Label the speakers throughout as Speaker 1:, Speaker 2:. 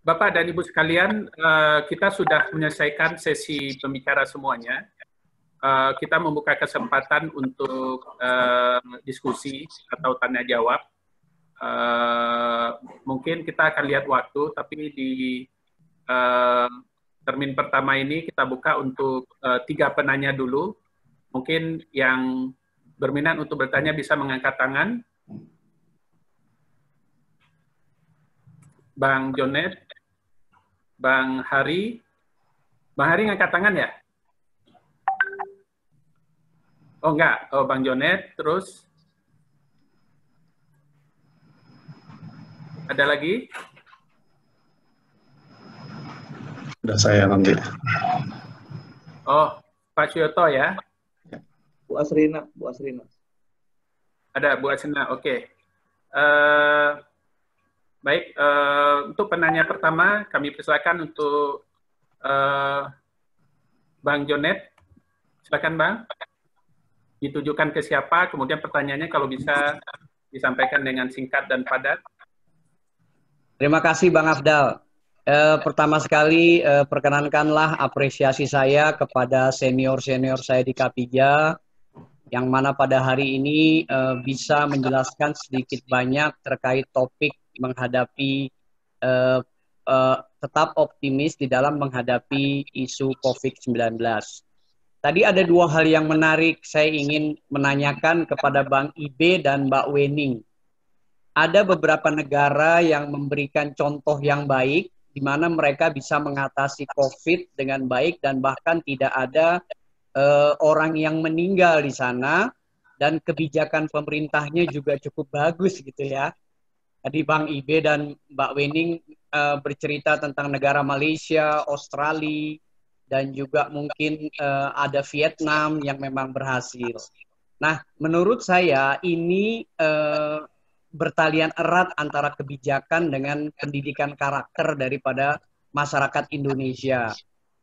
Speaker 1: Bapak dan Ibu sekalian, kita sudah menyelesaikan sesi pembicara semuanya. Kita membuka kesempatan untuk diskusi atau tanya jawab. Mungkin kita akan lihat waktu, tapi di termin pertama ini kita buka untuk 3 penanya dulu. Mungkin yang berminat untuk bertanya bisa mengangkat tangan. Bang Jonet, Bang Hari ngangkat tangan ya? Oh enggak, oh Bang Jonet, terus ada lagi?
Speaker 2: Udah saya nanti.
Speaker 1: Oh, Pak Syoto ya?
Speaker 3: Bu Asrina.
Speaker 1: Ada Bu Asrina, oke. Baik, untuk penanya pertama kami persilakan untuk Bang Jonet. Silakan Bang. Ditujukan ke siapa, kemudian pertanyaannya kalau bisa disampaikan dengan singkat dan padat.
Speaker 4: Terima kasih Bang Afdal. Pertama sekali perkenankanlah apresiasi saya kepada senior-senior saya di Kapija, yang mana pada hari ini bisa menjelaskan sedikit banyak terkait topik menghadapi tetap optimis di dalam menghadapi isu COVID-19. Tadi ada 2 hal yang menarik saya ingin menanyakan kepada Bang Ibe dan Mbak Wening. Ada beberapa negara yang memberikan contoh yang baik, di mana mereka bisa mengatasi COVID dengan baik dan bahkan tidak ada orang yang meninggal di sana, dan kebijakan pemerintahnya juga cukup bagus gitu ya. Tadi Bang Ibe dan Mbak Wening bercerita tentang negara Malaysia, Australia, dan juga mungkin ada Vietnam yang memang berhasil. Nah, menurut saya ini bertalian erat antara kebijakan dengan pendidikan karakter daripada masyarakat Indonesia.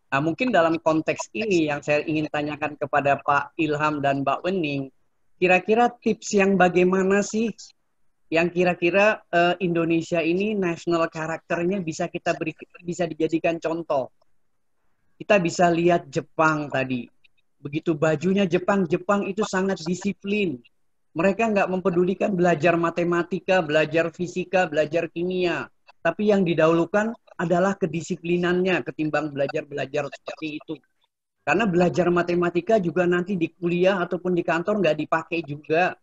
Speaker 4: Nah, mungkin dalam konteks ini yang saya ingin tanyakan kepada Pak Ilham dan Mbak Wening, kira-kira tips yang bagaimana sih yang kira-kira Indonesia ini national karakternya bisa bisa dijadikan contoh. Kita bisa lihat Jepang tadi. Begitu bajunya Jepang itu sangat disiplin. Mereka nggak mempedulikan belajar matematika, belajar fisika, belajar kimia. Tapi yang didahulukan adalah kedisiplinannya ketimbang belajar seperti itu. Karena belajar matematika juga nanti di kuliah ataupun di kantor nggak dipakai juga.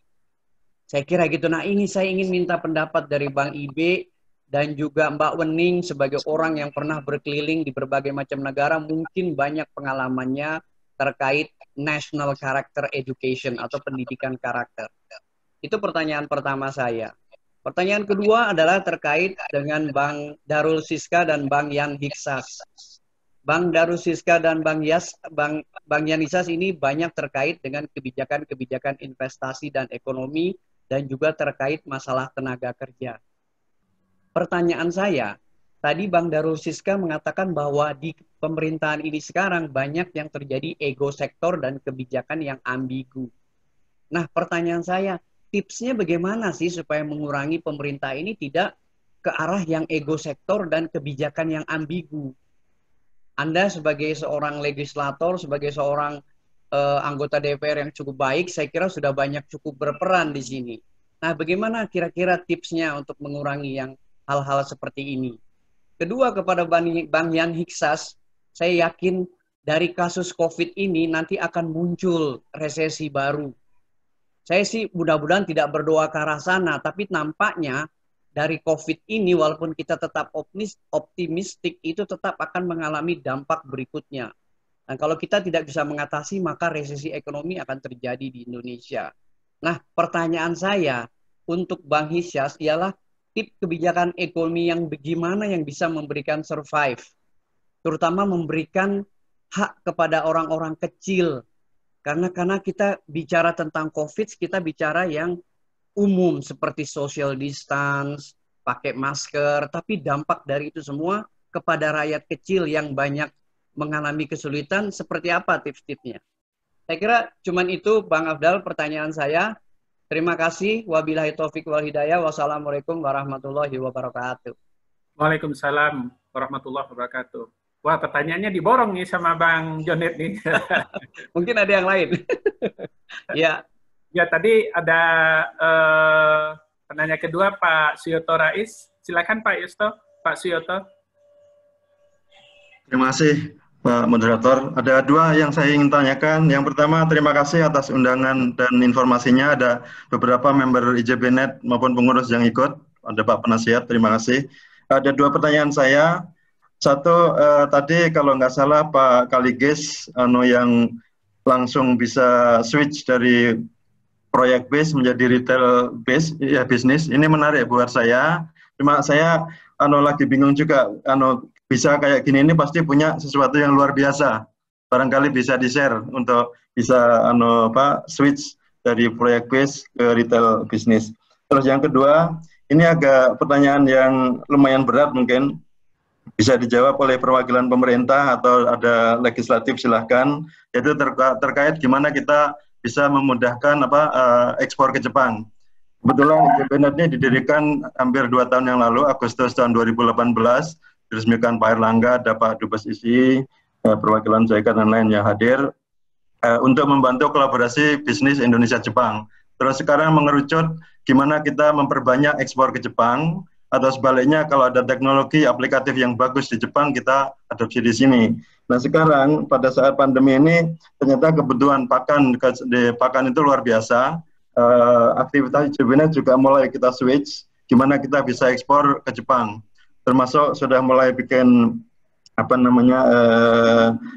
Speaker 4: Saya kira gitu. Nah, saya ingin minta pendapat dari Bang Ibe dan juga Mbak Wening sebagai orang yang pernah berkeliling di berbagai macam negara, mungkin banyak pengalamannya terkait national character education atau pendidikan karakter. Itu pertanyaan pertama saya. Pertanyaan kedua adalah terkait dengan Bang Darul Siska dan Bang Yan Hiksas. Bang Darul Siska dan Bang Yan Hiksas ini banyak terkait dengan kebijakan-kebijakan investasi dan ekonomi dan juga terkait masalah tenaga kerja. Pertanyaan saya, tadi Bang Darul Siska mengatakan bahwa di pemerintahan ini sekarang banyak yang terjadi ego sektor dan kebijakan yang ambigu. Nah, pertanyaan saya, tipsnya bagaimana sih supaya mengurangi pemerintah ini tidak ke arah yang ego sektor dan kebijakan yang ambigu? Anda sebagai seorang legislator, sebagai seorang anggota DPR yang cukup baik, saya kira sudah banyak cukup berperan di sini. Nah, bagaimana kira-kira tipsnya untuk mengurangi yang hal-hal seperti ini? Kedua, kepada Bang Yan Hiksas, saya yakin dari kasus COVID ini nanti akan muncul resesi baru. Saya sih mudah-mudahan tidak berdoa ke arah sana, tapi nampaknya dari COVID ini walaupun kita tetap optimistik, itu tetap akan mengalami dampak berikutnya. Dan kalau kita tidak bisa mengatasi, maka resesi ekonomi akan terjadi di Indonesia. Nah, pertanyaan saya untuk Bang Hiksas ialah tip kebijakan ekonomi yang bagaimana yang bisa memberikan survive, terutama memberikan hak kepada orang-orang kecil. Karena kita bicara tentang COVID, kita bicara yang umum seperti social distance, pakai masker, tapi dampak dari itu semua kepada rakyat kecil yang banyak mengalami kesulitan, seperti apa tips-tipsnya? Saya kira cuman itu Bang Afdal pertanyaan saya. Terima kasih. Wabillahi taufik wal hidayah. Wassalamualaikum warahmatullahi wabarakatuh.
Speaker 1: Waalaikumsalam warahmatullahi wabarakatuh. Wah, pertanyaannya diborong nih sama Bang Jonet nih.
Speaker 4: Mungkin ada yang lain. Ya.
Speaker 1: Ya, tadi ada penanya kedua Pak Suyoto Rais. Silakan Pak Yusto, Pak Suyoto.
Speaker 2: Terima kasih Pak Moderator. Ada dua yang saya ingin tanyakan. Yang pertama, terima kasih atas undangan dan informasinya. Ada beberapa member IJBNet maupun pengurus yang ikut. Ada Pak Penasihat, terima kasih. Ada dua pertanyaan saya. Satu, tadi kalau nggak salah Pak Kaliges yang langsung bisa switch dari proyek base menjadi retail base, ya bisnis. Ini menarik buat saya. Cuma saya lagi bingung juga. Bisa kayak gini ini pasti punya sesuatu yang luar biasa. Barangkali bisa di-share untuk bisa switch dari proyek base ke retail bisnis. Terus yang kedua, ini agak pertanyaan yang lumayan berat mungkin. Bisa dijawab oleh perwakilan pemerintah atau ada legislatif silahkan. Yaitu terkait gimana kita bisa memudahkan ekspor ke Jepang. Kebetulan IJBNet ini didirikan hampir 2 tahun yang lalu, Agustus tahun 2018. Diresmikan Pak Erlangga, ada Pak Dubes ISI, perwakilan JICA dan lain yang hadir untuk membantu kolaborasi bisnis Indonesia-Jepang. Terus sekarang mengerucut gimana kita memperbanyak ekspor ke Jepang, atau sebaliknya kalau ada teknologi aplikatif yang bagus di Jepang, kita adopsi di sini. Nah sekarang pada saat pandemi ini ternyata kebutuhan pakan itu luar biasa. Aktivitas IJBNet juga mulai kita switch, gimana kita bisa ekspor ke Jepang. Termasuk sudah mulai bikin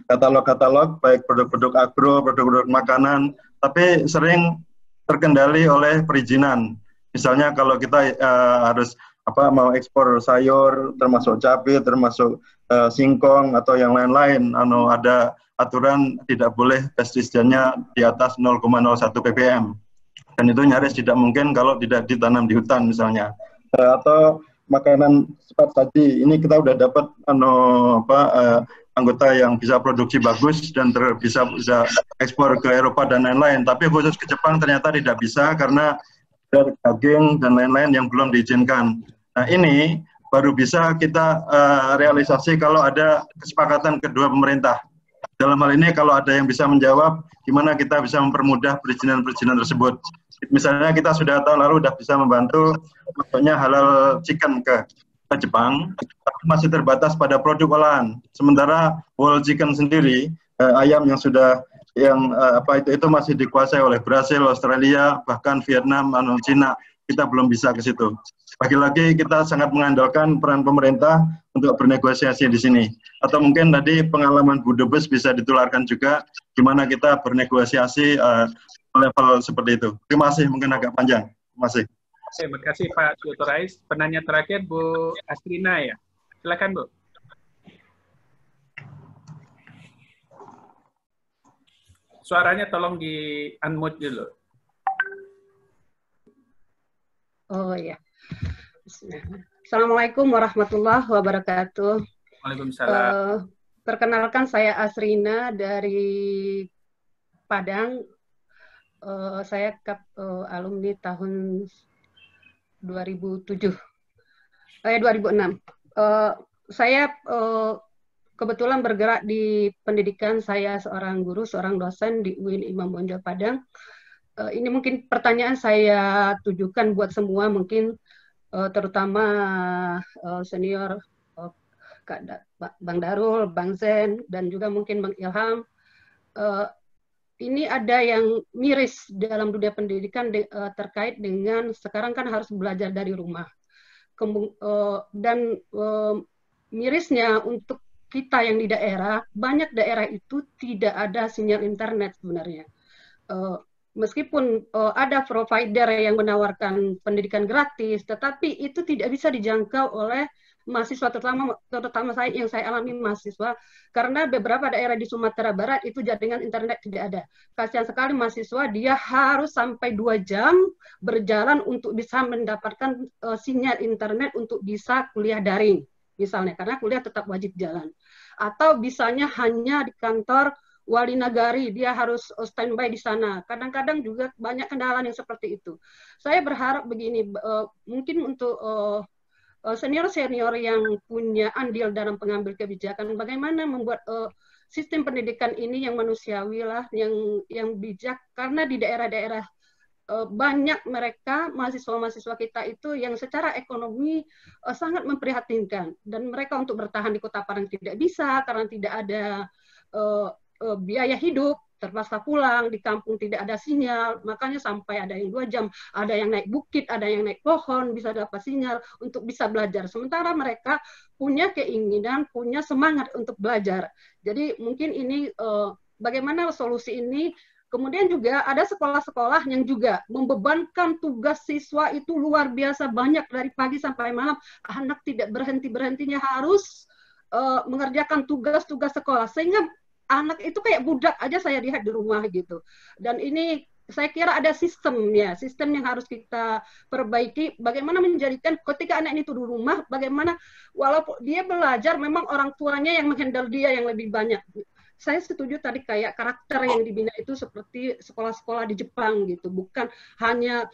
Speaker 2: katalog-katalog baik produk-produk agro, produk-produk makanan, tapi sering terkendali oleh perizinan. Misalnya kalau kita harus mau ekspor sayur, termasuk cabai, termasuk singkong atau yang lain-lain, ada aturan tidak boleh pestisidanya di atas 0,01 ppm, dan itu nyaris tidak mungkin kalau tidak ditanam di hutan misalnya. Atau makanan cepat saji, ini kita udah dapat anggota yang bisa produksi bagus dan bisa ekspor ke Eropa dan lain-lain, tapi khusus ke Jepang ternyata tidak bisa karena ada daging dan lain-lain yang belum diizinkan. Nah ini baru bisa kita realisasi kalau ada kesepakatan kedua pemerintah. Dalam hal ini kalau ada yang bisa menjawab gimana kita bisa mempermudah perizinan-perizinan tersebut. Misalnya kita sudah tahun lalu sudah bisa membantu contohnya halal chicken ke Jepang, tapi masih terbatas pada produk olahan. Sementara whole chicken sendiri, ayam yang sudah itu masih dikuasai oleh Brasil, Australia, bahkan Vietnam, Cina. Kita belum bisa ke situ. Lagi-lagi kita sangat mengandalkan peran pemerintah untuk bernegosiasi di sini. Atau mungkin tadi pengalaman Bu Dubes bisa ditularkan juga gimana kita bernegosiasi level seperti itu. Terima kasih, mungkin agak panjang. Terima kasih.
Speaker 1: Terima kasih Pak Suyoto Rais. Penanya terakhir Bu Asrina ya. Silakan Bu. Suaranya tolong di unmute dulu.
Speaker 5: Oh ya. Assalamualaikum warahmatullahi wabarakatuh.
Speaker 1: Waalaikumsalam.
Speaker 5: Perkenalkan saya Asrina dari Padang. Saya alumni tahun 2006. Saya kebetulan bergerak di pendidikan. Saya seorang guru, seorang dosen di UIN Imam Bonjol Padang. Ini mungkin pertanyaan saya tujukan buat semua, mungkin terutama senior Bang Darul, Bang Zen, dan juga mungkin Bang Ilham. Ini ada yang miris dalam dunia pendidikan terkait dengan sekarang kan harus belajar dari rumah. Dan mirisnya untuk kita yang di daerah, banyak daerah itu tidak ada sinyal internet sebenarnya. Meskipun ada provider yang menawarkan pendidikan gratis, tetapi itu tidak bisa dijangkau oleh mahasiswa, terutama saya yang saya alami mahasiswa, karena beberapa daerah di Sumatera Barat itu jaringan internet tidak ada. Kasihan sekali mahasiswa, dia harus sampai 2 jam berjalan untuk bisa mendapatkan sinyal internet untuk bisa kuliah daring, misalnya, karena kuliah tetap wajib jalan. Atau bisanya hanya di kantor wali nagari, dia harus standby di sana. Kadang-kadang juga banyak kendala yang seperti itu. Saya berharap begini, mungkin untuk senior-senior yang punya andil dalam pengambil kebijakan, bagaimana membuat sistem pendidikan ini yang manusiawi lah, yang bijak, karena di daerah-daerah banyak mereka mahasiswa-mahasiswa kita itu yang secara ekonomi sangat memprihatinkan, dan mereka untuk bertahan di Kota Padang tidak bisa karena tidak ada biaya hidup, terpaksa pulang, di kampung tidak ada sinyal, makanya sampai ada yang 2 jam, ada yang naik bukit, ada yang naik pohon, bisa dapat sinyal untuk bisa belajar. Sementara mereka punya keinginan, punya semangat untuk belajar. Jadi mungkin ini bagaimana solusi ini. Kemudian juga ada sekolah-sekolah yang juga membebankan tugas siswa itu luar biasa banyak dari pagi sampai malam. Anak tidak berhenti-berhentinya harus mengerjakan tugas-tugas sekolah, sehingga anak itu kayak budak aja saya lihat di rumah gitu. Dan ini saya kira ada sistem yang harus kita perbaiki. Bagaimana menjadikan ketika anak ini di rumah, bagaimana walaupun dia belajar, memang orang tuanya yang menghandle dia yang lebih banyak. Saya setuju tadi kayak karakter yang dibina itu seperti sekolah-sekolah di Jepang gitu, bukan hanya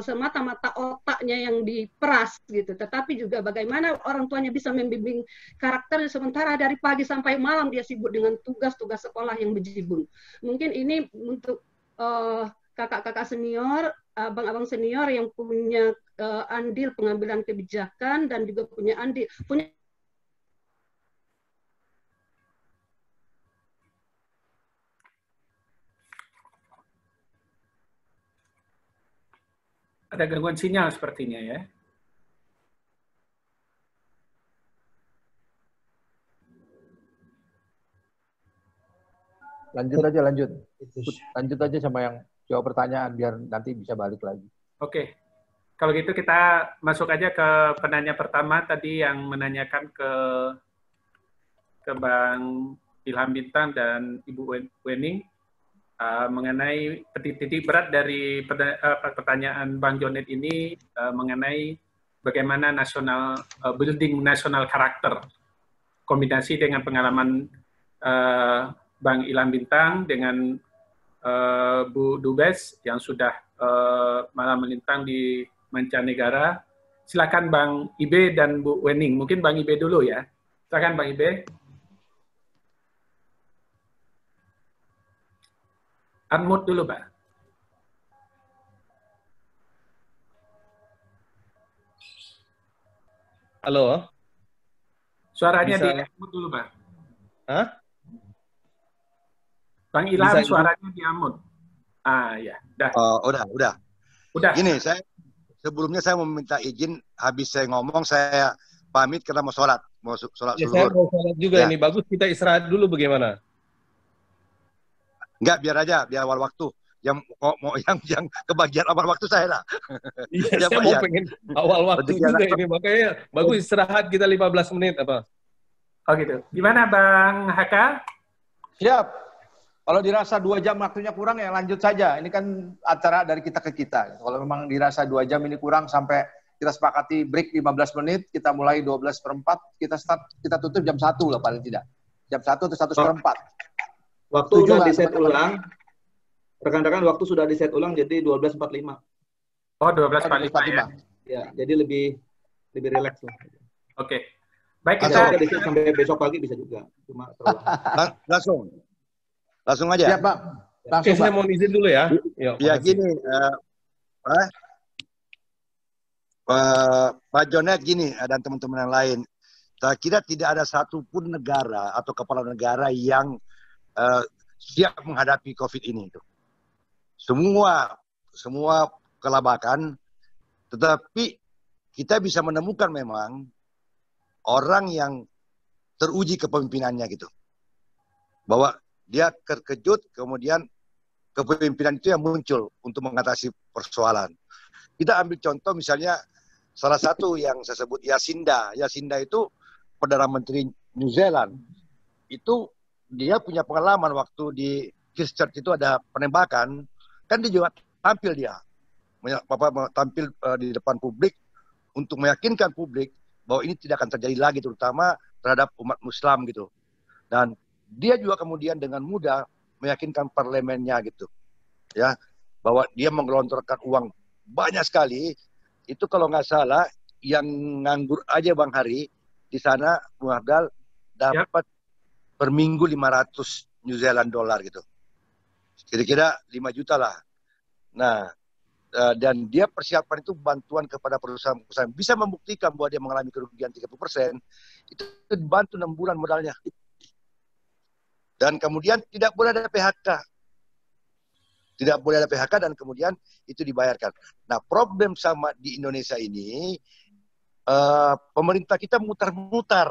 Speaker 5: semata-mata otaknya yang diperas gitu, tetapi juga bagaimana orang tuanya bisa membimbing karakternya, sementara dari pagi sampai malam dia sibuk dengan tugas-tugas sekolah yang bejibun. Mungkin ini untuk kakak-kakak senior, abang-abang senior yang punya andil pengambilan kebijakan dan juga punya
Speaker 1: Ada gangguan sinyal sepertinya ya.
Speaker 3: Lanjut aja sama yang jawab pertanyaan biar nanti bisa balik lagi.
Speaker 1: Oke. Kalau gitu kita masuk aja ke penanya pertama tadi yang menanyakan ke Bang Ilham Bintang dan Ibu Wening mengenai titik berat dari pertanyaan Bang Jonet ini mengenai bagaimana building national karakter, kombinasi dengan pengalaman Bang Ilham Bintang dengan Bu Dubes yang sudah malah melintang di mancanegara. Silakan Bang Ibe dan Bu Wening. Mungkin Bang Ibe dulu ya. Silakan Bang Ibe. Unmute dulu, Pak.
Speaker 6: Halo.
Speaker 1: Suaranya
Speaker 6: Bisa...
Speaker 1: di-unmute dulu, Pak.
Speaker 6: Hah?
Speaker 1: Bang Ilham, suaranya di-unmute. Ah, ya.
Speaker 7: Udah. Gini, sebelumnya saya mau minta izin, habis saya ngomong, saya pamit karena mau sholat. Mau sholat
Speaker 6: ya,
Speaker 7: zuhur.
Speaker 6: Saya mau sholat juga
Speaker 7: ya.
Speaker 6: Ini. Bagus kita istirahat dulu bagaimana?
Speaker 7: Enggak, biar awal waktu. Yang kebagian awal waktu saya lah.
Speaker 6: Iya, saya mau pengen awal waktu juga ini. Makanya bagus istirahat kita 15 menit apa.
Speaker 1: Oh gitu. Gimana Bang Haka?
Speaker 3: Siap. Kalau dirasa 2 jam waktunya kurang ya lanjut saja. Ini kan acara dari kita ke kita. Kalau memang dirasa 2 jam ini kurang sampai kita sepakati break 15 menit, kita mulai 12/4, kita tutup jam 1 lah paling tidak. Jam 1 atau 1/4.
Speaker 8: Waktu sudah di-set ulang. Rekan-rekan waktu sudah di-set ulang jadi 12:45.
Speaker 1: Oh, 12:45 ya.
Speaker 8: Ya, jadi lebih rileks lah.
Speaker 1: Oke. Baik, kita
Speaker 8: di-set sampai besok pagi bisa juga. Cuma
Speaker 7: Langsung aja.
Speaker 3: Ya, Pak. Langsung,
Speaker 6: Oke, saya mau izin dulu ya.
Speaker 7: Ya, gini, Pak Jonet gini, dan teman-teman yang lain. Saya kira tidak ada satupun negara atau kepala negara yang siap menghadapi COVID ini. Semua kelabakan, tetapi kita bisa menemukan memang orang yang teruji kepemimpinannya gitu. Bahwa dia terkejut, kemudian kepemimpinan itu yang muncul untuk mengatasi persoalan. Kita ambil contoh misalnya salah satu yang saya sebut Jacinda. Jacinda itu Perdana Menteri New Zealand. Itu dia punya pengalaman waktu di Christchurch itu ada penembakan, kan dia juga tampil di depan publik untuk meyakinkan publik bahwa ini tidak akan terjadi lagi, terutama terhadap umat Muslim gitu. Dan dia juga kemudian dengan mudah meyakinkan parlemennya gitu, ya, bahwa dia menggelontorkan uang banyak sekali. Itu kalau nggak salah yang nganggur aja Bang Hari di sana, Bung Afdal, dapat per minggu 500 New Zealand dollar gitu, kira-kira 5 juta lah. Nah, dan dia persiapan itu bantuan kepada perusahaan-perusahaan bisa membuktikan bahwa dia mengalami kerugian 30%, itu dibantu 6 bulan modalnya. Dan kemudian tidak boleh ada PHK. Tidak boleh ada PHK dan kemudian itu dibayarkan. Nah, problem sama di Indonesia ini, pemerintah kita mutar-mutar,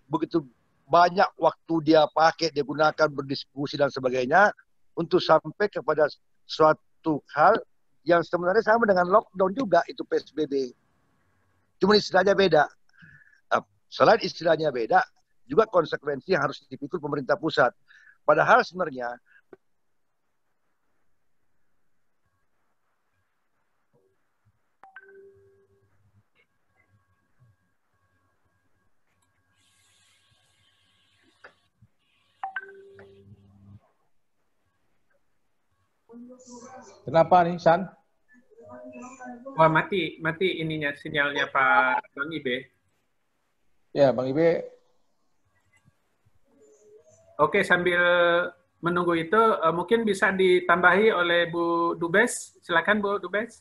Speaker 7: begitu banyak waktu dia pakai, dia gunakan berdiskusi dan sebagainya untuk sampai kepada suatu hal yang sebenarnya sama dengan lockdown juga, itu PSBB. Cuma istilahnya beda. Selain istilahnya beda, juga konsekuensi yang harus dipikul pemerintah pusat. Padahal sebenarnya
Speaker 3: Kenapa nih, San?
Speaker 1: Wah, mati ininya, sinyalnya Pak Bang Ibe.
Speaker 3: Ya, Bang Ibe.
Speaker 1: Oke, sambil menunggu itu, mungkin bisa ditambahi oleh Bu Dubes. Silakan Bu Dubes.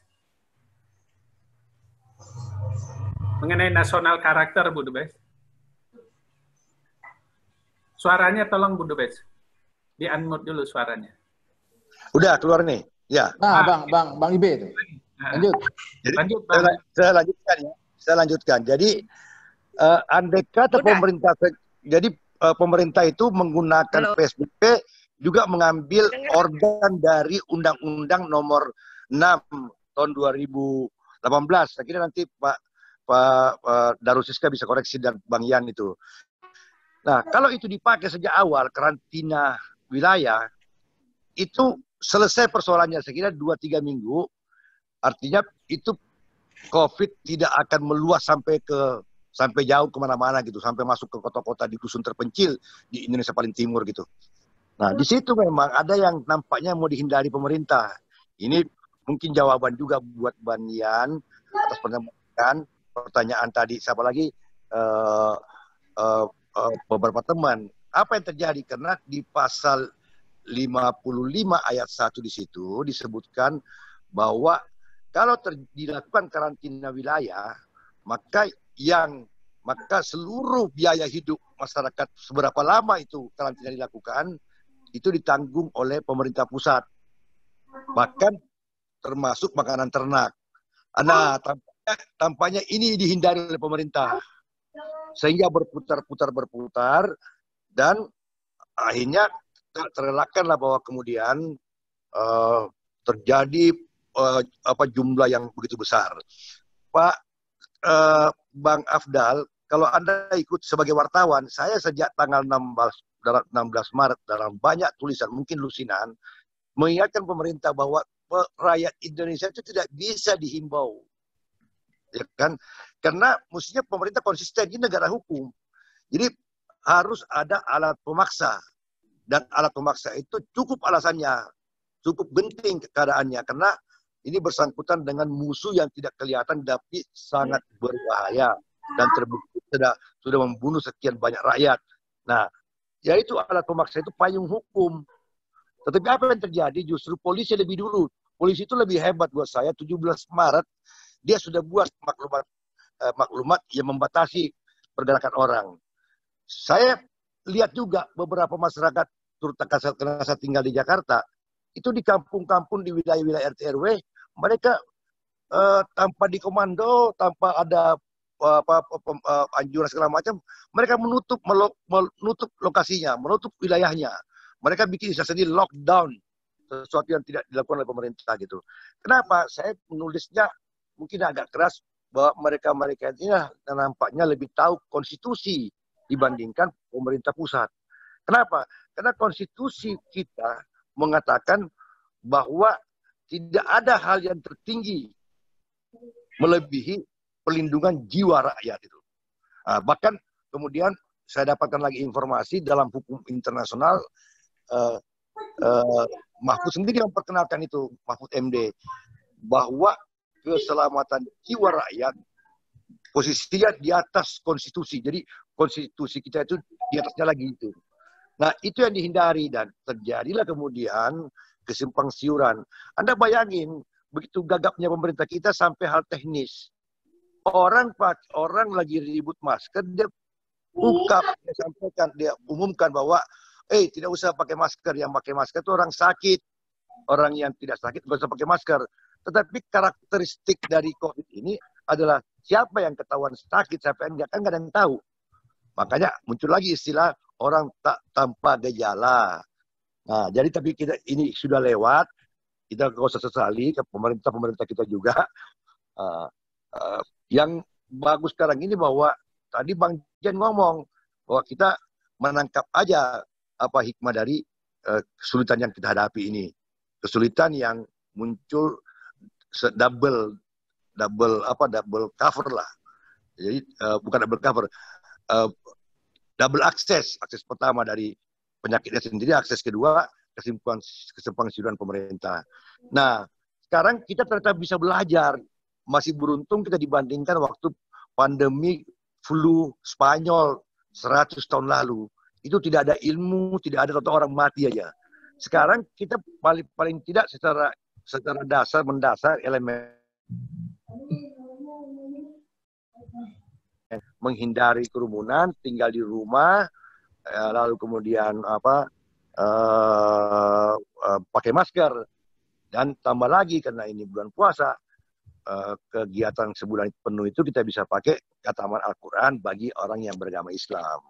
Speaker 1: Mengenai nasional karakter, Bu Dubes. Suaranya tolong Bu Dubes. Di-unmute dulu suaranya.
Speaker 7: udah keluar nih. Ya.
Speaker 3: Nah, Bang Ibe itu. Lanjut.
Speaker 7: Jadi,
Speaker 1: Lanjut, Bang.
Speaker 7: saya lanjutkan ya. Saya lanjutkan. Jadi andai kata pemerintah itu menggunakan PSBB juga mengambil organ dari Undang-Undang Nomor 6 tahun 2018. Saya kira nanti Pak Darul Siska bisa koreksi dan Bang Yan itu. Nah, kalau itu dipakai sejak awal karantina wilayah, itu selesai persoalannya. Saya kira 2-3 minggu. Artinya itu COVID tidak akan meluas sampai jauh kemana-mana gitu, sampai masuk ke kota-kota di dusun terpencil di Indonesia paling timur gitu. Nah, di situ memang ada yang nampaknya mau dihindari pemerintah. Ini mungkin jawaban juga buat Bang Yan atas pertanyaan tadi. Siapa lagi? Beberapa teman. Apa yang terjadi? Karena di pasal 55 ayat 1 di situ disebutkan bahwa kalau dilakukan karantina wilayah, maka seluruh biaya hidup masyarakat seberapa lama itu karantina dilakukan itu ditanggung oleh pemerintah pusat, bahkan termasuk makanan ternak. Nah, tampaknya ini dihindari oleh pemerintah sehingga berputar dan akhirnya terelakkanlah bahwa kemudian terjadi jumlah yang begitu besar. Pak Bang Afdal, kalau Anda ikut sebagai wartawan, saya sejak tanggal 16 Maret dalam banyak tulisan, mungkin lusinan, mengingatkan pemerintah bahwa rakyat Indonesia itu tidak bisa dihimbau. Ya kan? Karena mestinya pemerintah konsisten, ini negara hukum. Jadi harus ada alat pemaksa. Dan alat pemaksa itu cukup alasannya, cukup genting keadaannya, karena ini bersangkutan dengan musuh yang tidak kelihatan tapi sangat berbahaya dan terbukti sudah membunuh sekian banyak rakyat. Nah, yaitu alat pemaksa itu payung hukum. Tetapi apa yang terjadi? Justru polisi lebih dulu. Polisi itu lebih hebat buat saya. 17 Maret dia sudah buat maklumat yang membatasi pergerakan orang. Saya lihat juga beberapa masyarakat, terutama saya tinggal di Jakarta, itu di kampung-kampung di wilayah-wilayah RT RW, mereka tanpa dikomando, tanpa ada anjuran segala macam, mereka menutup lokasinya, menutup wilayahnya. Mereka bikin sendiri lockdown, sesuatu yang tidak dilakukan oleh pemerintah gitu. Kenapa? Saya menulisnya mungkin agak keras bahwa mereka ini nampaknya lebih tahu konstitusi dibandingkan pemerintah pusat. Kenapa? Karena konstitusi kita mengatakan bahwa tidak ada hal yang tertinggi melebihi perlindungan jiwa rakyat itu. Bahkan kemudian saya dapatkan lagi informasi dalam hukum internasional, Mahfud sendiri yang memperkenalkan itu, Mahfud MD, bahwa keselamatan jiwa rakyat posisinya di atas konstitusi. Jadi konstitusi kita itu di atasnya lagi itu. Nah, itu yang dihindari dan terjadilah kemudian kesimpang siuran. Anda bayangin, begitu gagapnya pemerintah kita sampai hal teknis. Orang lagi ribut masker, dia dia sampaikan, dia umumkan bahwa tidak usah pakai masker. Yang pakai masker itu orang sakit. Orang yang tidak sakit nggak usah pakai masker. Tetapi karakteristik dari COVID ini adalah siapa yang ketahuan sakit, siapa yang enggak, kan nggak ada yang tahu. Makanya muncul lagi istilah orang tak tanpa gejala. Nah, jadi tapi kita ini sudah lewat. Kita nggak usah sesali ke pemerintah kita juga. Yang bagus sekarang ini bahwa tadi Bang Jen ngomong bahwa kita menangkap aja apa hikmah dari kesulitan yang kita hadapi ini. Kesulitan yang muncul double cover lah. Jadi bukan double cover, double akses pertama dari penyakitnya sendiri, akses kedua kesimpang siuran pemerintah. Nah, sekarang kita ternyata bisa belajar. Masih beruntung kita dibandingkan waktu pandemi flu Spanyol 100 tahun lalu. Itu tidak ada ilmu, tidak ada orang mati aja. Sekarang kita paling tidak secara mendasar elemen menghindari kerumunan, tinggal di rumah, lalu kemudian pakai masker, dan tambah lagi karena ini bulan puasa, kegiatan sebulan penuh itu kita bisa pakai khataman Al-Quran bagi orang yang beragama Islam.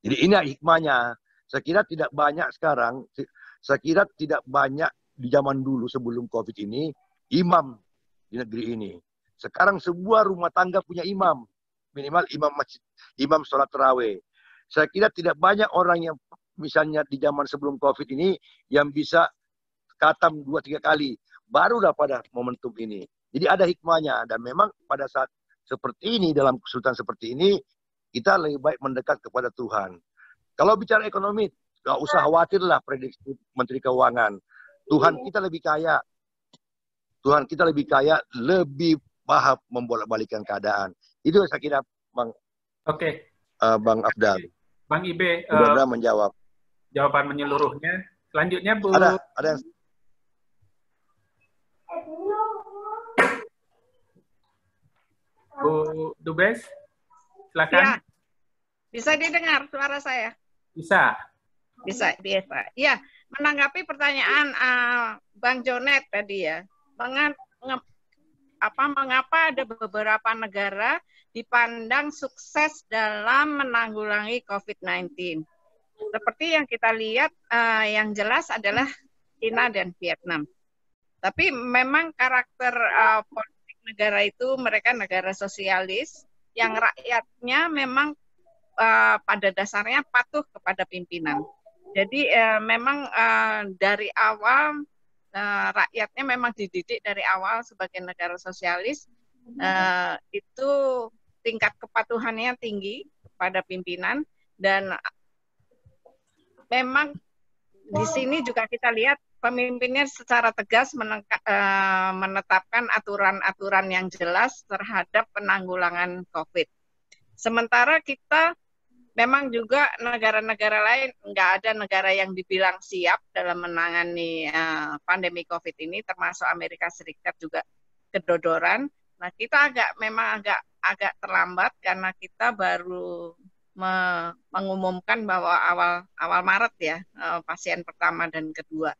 Speaker 7: Jadi ini hikmahnya. Saya kira tidak banyak sekarang, saya kira tidak banyak di zaman dulu sebelum COVID ini, imam di negeri ini. Sekarang sebuah rumah tangga punya imam. Minimal imam masjid, imam sholat tarawih. Saya kira tidak banyak orang yang misalnya di zaman sebelum COVID ini yang bisa khatam 2-3 kali. Barulah pada momentum ini. Jadi ada hikmahnya. Dan memang pada saat seperti ini, dalam kesulitan seperti ini, kita lebih baik mendekat kepada Tuhan. Kalau bicara ekonomi, nggak usah khawatirlah prediksi Menteri Keuangan. Tuhan kita lebih kaya. Tuhan kita lebih kaya, lebih paham membolak-balikan keadaan. Itu saya kira, Bang.
Speaker 1: Oke.
Speaker 7: Bang Afdal.
Speaker 1: Bang Ibe.
Speaker 7: Sudah menjawab.
Speaker 1: Jawaban menyeluruhnya. Selanjutnya, Bu.
Speaker 7: Ada yang...
Speaker 1: Bu Dubes, silakan.
Speaker 9: Ya. Bisa didengar suara saya?
Speaker 1: Bisa.
Speaker 9: Bisa. Ya, menanggapi pertanyaan Bang Jonet tadi ya. Mengapa ada beberapa negara dipandang sukses dalam menanggulangi COVID-19? Seperti yang kita lihat, yang jelas adalah China dan Vietnam. Tapi memang karakter politik negara itu, mereka negara sosialis, yang rakyatnya memang pada dasarnya patuh kepada pimpinan. Jadi memang dari awal rakyatnya memang dididik dari awal sebagai negara sosialis, itu tingkat kepatuhannya tinggi kepada pimpinan, dan memang di sini juga kita lihat pemimpinnya secara tegas menetapkan aturan-aturan yang jelas terhadap penanggulangan COVID. Sementara kita memang juga negara-negara lain, nggak ada negara yang dibilang siap dalam menangani pandemi COVID ini, termasuk Amerika Serikat juga kedodoran. Nah, kita memang agak terlambat karena kita baru mengumumkan bahwa awal Maret ya, pasien pertama dan kedua.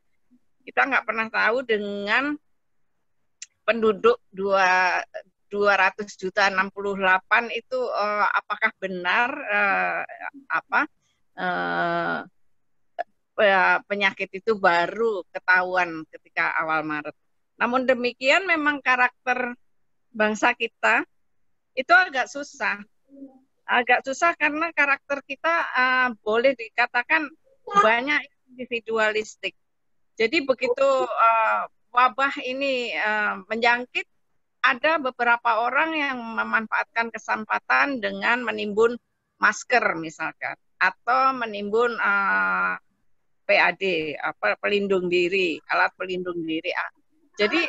Speaker 9: Kita nggak pernah tahu dengan penduduk 200.068 itu apakah benar penyakit itu baru ketahuan ketika awal Maret. Namun demikian memang karakter bangsa kita itu agak susah. Agak susah karena karakter kita boleh dikatakan banyak individualistik. Jadi begitu wabah ini menjangkit, ada beberapa orang yang memanfaatkan kesempatan dengan menimbun masker misalkan, atau menimbun PAD, pelindung diri, alat pelindung diri. Jadi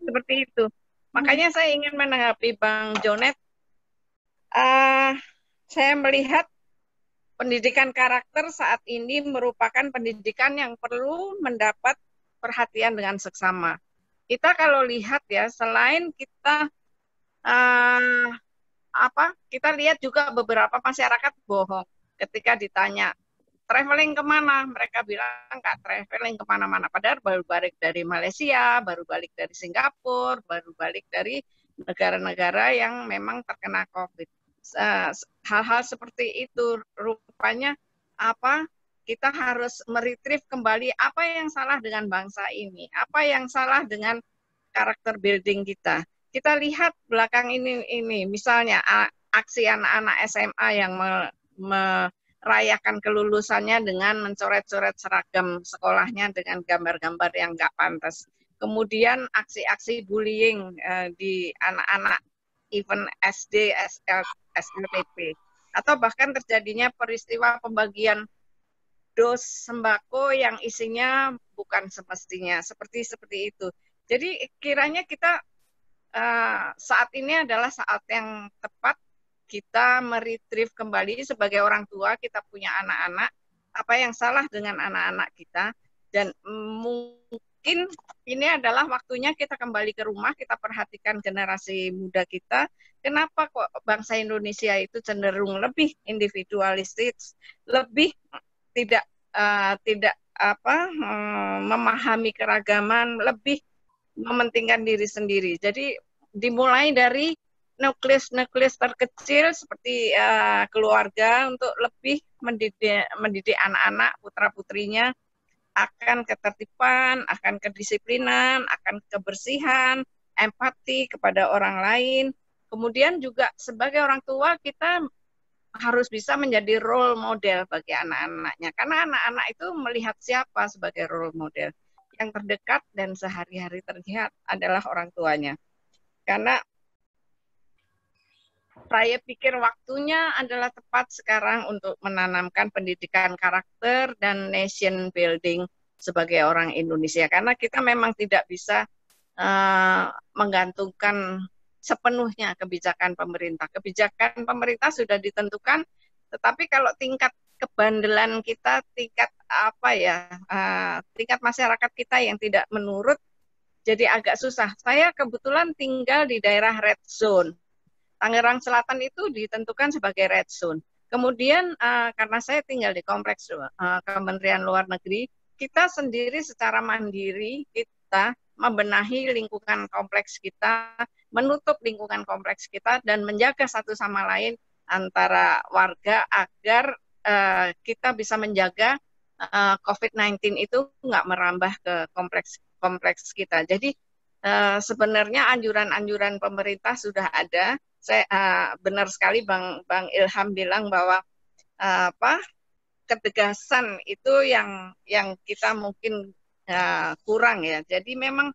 Speaker 9: seperti itu. Makanya saya ingin menanggapi Bang Jonet. Saya melihat pendidikan karakter saat ini merupakan pendidikan yang perlu mendapat perhatian dengan seksama. Kita kalau lihat ya, selain kita kita lihat juga beberapa masyarakat bohong ketika ditanya traveling kemana, mereka bilang nggak traveling kemana-mana, padahal baru balik dari Malaysia, baru balik dari Singapura, baru balik dari negara-negara yang memang terkena COVID. Hal-hal seperti itu rupanya kita harus meretrieve kembali apa yang salah dengan bangsa ini, apa yang salah dengan karakter building kita. Kita lihat belakang ini misalnya aksi anak-anak SMA yang merayakan kelulusannya dengan mencoret-coret seragam sekolahnya dengan gambar-gambar yang nggak pantas. Kemudian aksi-aksi bullying di anak-anak event SD, SLTP. Atau bahkan terjadinya peristiwa pembagian dos sembako yang isinya bukan semestinya. Seperti itu. Jadi kiranya kita saat ini adalah saat yang tepat kita meretrieve kembali sebagai orang tua, kita punya anak-anak, apa yang salah dengan anak-anak kita, dan mungkin ini adalah waktunya kita kembali ke rumah, kita perhatikan generasi muda kita, kenapa kok bangsa Indonesia itu cenderung lebih individualistis, lebih tidak memahami keragaman, lebih mementingkan diri sendiri. Jadi dimulai dari nukleus terkecil seperti keluarga untuk lebih mendidik anak-anak putra-putrinya akan ketertiban, akan kedisiplinan, akan kebersihan, empati kepada orang lain. Kemudian juga sebagai orang tua kita harus bisa menjadi role model bagi anak-anaknya. Karena anak-anak itu melihat siapa sebagai role model. Yang terdekat dan sehari-hari terlihat adalah orang tuanya. Karena saya pikir waktunya adalah tepat sekarang untuk menanamkan pendidikan karakter dan nation building sebagai orang Indonesia. Karena kita memang tidak bisa menggantungkan sepenuhnya kebijakan pemerintah. Kebijakan pemerintah sudah ditentukan, tetapi kalau tingkat kebandelan kita, tingkat tingkat masyarakat kita yang tidak menurut, jadi agak susah. Saya kebetulan tinggal di daerah red zone. Tangerang Selatan itu ditentukan sebagai red zone. Kemudian karena saya tinggal di kompleks Kementerian Luar Negeri, kita sendiri secara mandiri kita membenahi lingkungan kompleks kita, menutup lingkungan kompleks kita, dan menjaga satu sama lain antara warga agar kita bisa menjaga COVID-19 itu nggak merambah ke kompleks kita. Jadi sebenarnya anjuran-anjuran pemerintah sudah ada. Saya benar sekali Bang Ilham bilang bahwa ketegasan itu yang kita mungkin kurang ya. Jadi memang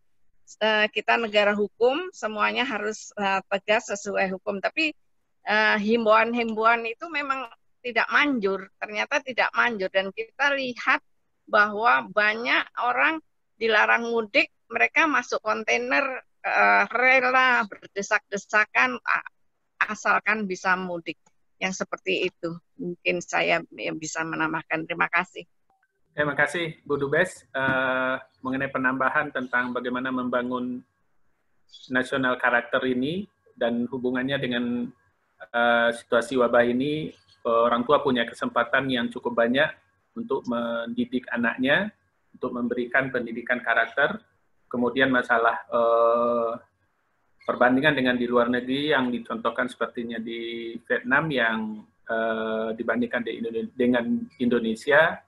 Speaker 9: kita negara hukum, semuanya harus tegas sesuai hukum. Tapi himbauan-himbauan itu memang tidak manjur, ternyata tidak manjur. Dan kita lihat bahwa banyak orang dilarang mudik, mereka masuk kontainer rela berdesak-desakan asalkan bisa mudik. Yang seperti itu mungkin saya yang bisa menambahkan. Terima kasih.
Speaker 1: Terima kasih Bu Dubes mengenai penambahan tentang bagaimana membangun nasional karakter ini dan hubungannya dengan situasi wabah ini. Orang tua punya kesempatan yang cukup banyak untuk mendidik anaknya, untuk memberikan pendidikan karakter. Kemudian masalah perbandingan dengan di luar negeri yang dicontohkan sepertinya di Vietnam yang dibandingkan dengan Indonesia,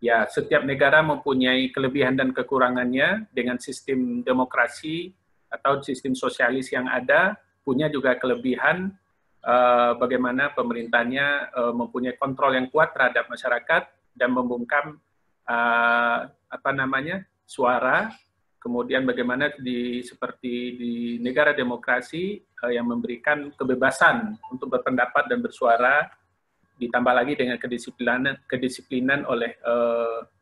Speaker 1: ya setiap negara mempunyai kelebihan dan kekurangannya. Dengan sistem demokrasi atau sistem sosialis yang ada, punya juga kelebihan bagaimana pemerintahnya mempunyai kontrol yang kuat terhadap masyarakat dan membungkam suara. Kemudian bagaimana seperti di negara demokrasi yang memberikan kebebasan untuk berpendapat dan bersuara, ditambah lagi dengan kedisiplinan oleh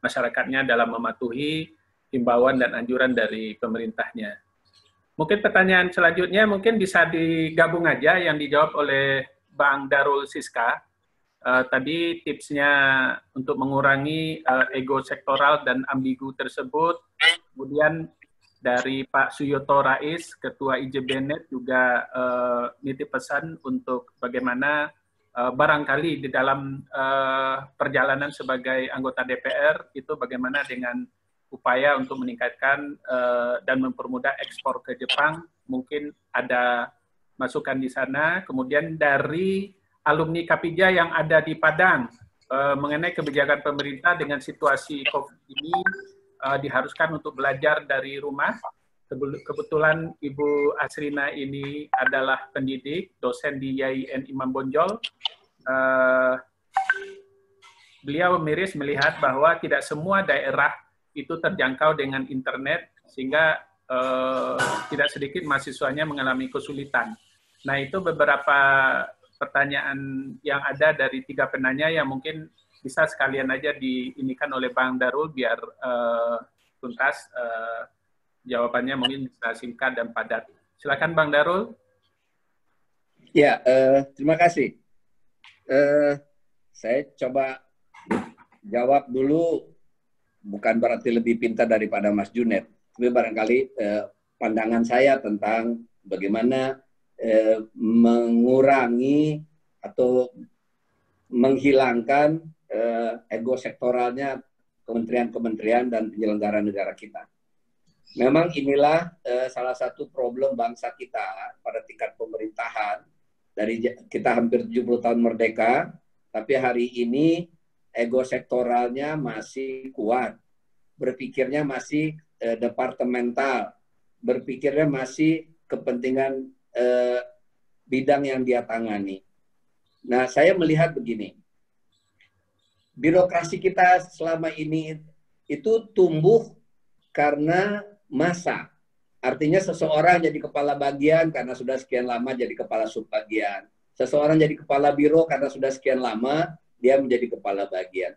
Speaker 1: masyarakatnya dalam mematuhi himbauan dan anjuran dari pemerintahnya. Mungkin pertanyaan selanjutnya mungkin bisa digabung aja yang dijawab oleh Bang Darul Siska. Tadi tipsnya untuk mengurangi ego sektoral dan ambigu tersebut. Kemudian dari Pak Suyoto Rais, Ketua IJBNet juga nitip pesan untuk bagaimana barangkali di dalam perjalanan sebagai anggota DPR itu bagaimana dengan upaya untuk meningkatkan dan mempermudah ekspor ke Jepang, mungkin ada masukan di sana. Kemudian dari alumni Kapija yang ada di Padang mengenai kebijakan pemerintah dengan situasi COVID ini diharuskan untuk belajar dari rumah. Kebetulan Ibu Asrina ini adalah pendidik, dosen di YIN Imam Bonjol. Beliau miris melihat bahwa tidak semua daerah itu terjangkau dengan internet, sehingga tidak sedikit mahasiswanya mengalami kesulitan. Nah, itu beberapa pertanyaan yang ada dari 3 penanya yang mungkin bisa sekalian aja diinikan oleh Bang Darul biar tuntas. Jawabannya mungkin bisa singkat dan padat. Silakan Bang Darul.
Speaker 10: Ya, terima kasih. Saya coba jawab dulu, bukan berarti lebih pintar daripada Mas Junet, tapi barangkali pandangan saya tentang bagaimana mengurangi atau menghilangkan ego sektoralnya kementerian-kementerian dan penyelenggara negara kita. Memang inilah salah satu problem bangsa kita pada tingkat pemerintahan. Dari kita hampir 70 tahun merdeka, tapi hari ini ego sektoralnya masih kuat. Berpikirnya masih departemental. Berpikirnya masih kepentingan bidang yang dia tangani. Nah, saya melihat begini. Birokrasi kita selama ini itu tumbuh karena masa. Artinya seseorang jadi kepala bagian karena sudah sekian lama jadi kepala subbagian. Seseorang jadi kepala biro karena sudah sekian lama dia menjadi kepala bagian.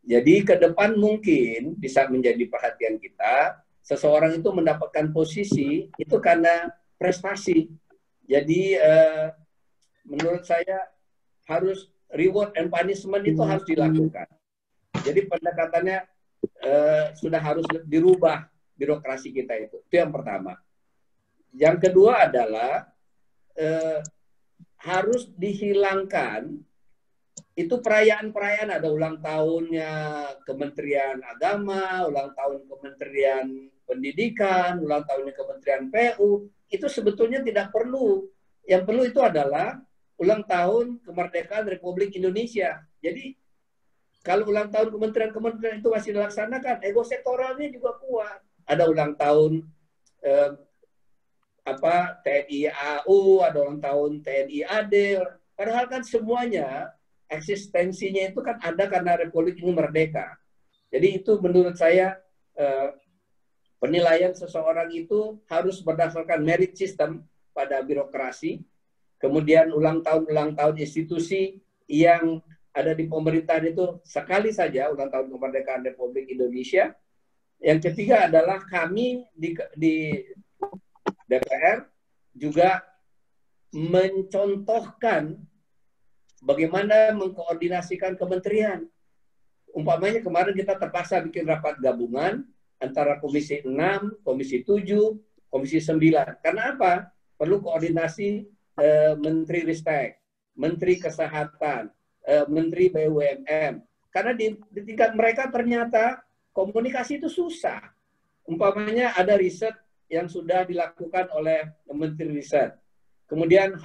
Speaker 10: Jadi ke depan mungkin bisa menjadi perhatian kita, seseorang itu mendapatkan posisi itu karena prestasi. Jadi menurut saya harus reward and punishment itu harus dilakukan. Jadi pendekatannya sudah harus dirubah birokrasi kita itu. Itu yang pertama. Yang kedua adalah harus dihilangkan itu perayaan-perayaan, ada ulang tahunnya Kementerian Agama, ulang tahun Kementerian Pendidikan, ulang tahunnya Kementerian PU, itu sebetulnya tidak perlu. Yang perlu itu adalah ulang tahun kemerdekaan Republik Indonesia. Jadi kalau ulang tahun kementerian-kementerian itu masih dilaksanakan, ego sektoralnya juga kuat. Ada ulang tahun TNI AU, ada ulang tahun TNI AD. Padahal kan semuanya eksistensinya itu kan ada karena Republik ini merdeka. Jadi itu menurut saya penilaian seseorang itu harus berdasarkan merit system pada birokrasi. Kemudian ulang tahun institusi yang ada di pemerintahan itu sekali saja ulang tahun kemerdekaan Republik Indonesia. Yang ketiga adalah kami di DPR juga mencontohkan bagaimana mengkoordinasikan kementerian. Umpamanya kemarin kita terpaksa bikin rapat gabungan antara Komisi 6, Komisi 7, Komisi 9. Karena apa? Perlu koordinasi Menteri Ristek, Menteri Kesehatan, Menteri BUMN. Karena di tingkat mereka ternyata komunikasi itu susah. Umpamanya ada riset yang sudah dilakukan oleh Menteri Riset. Kemudian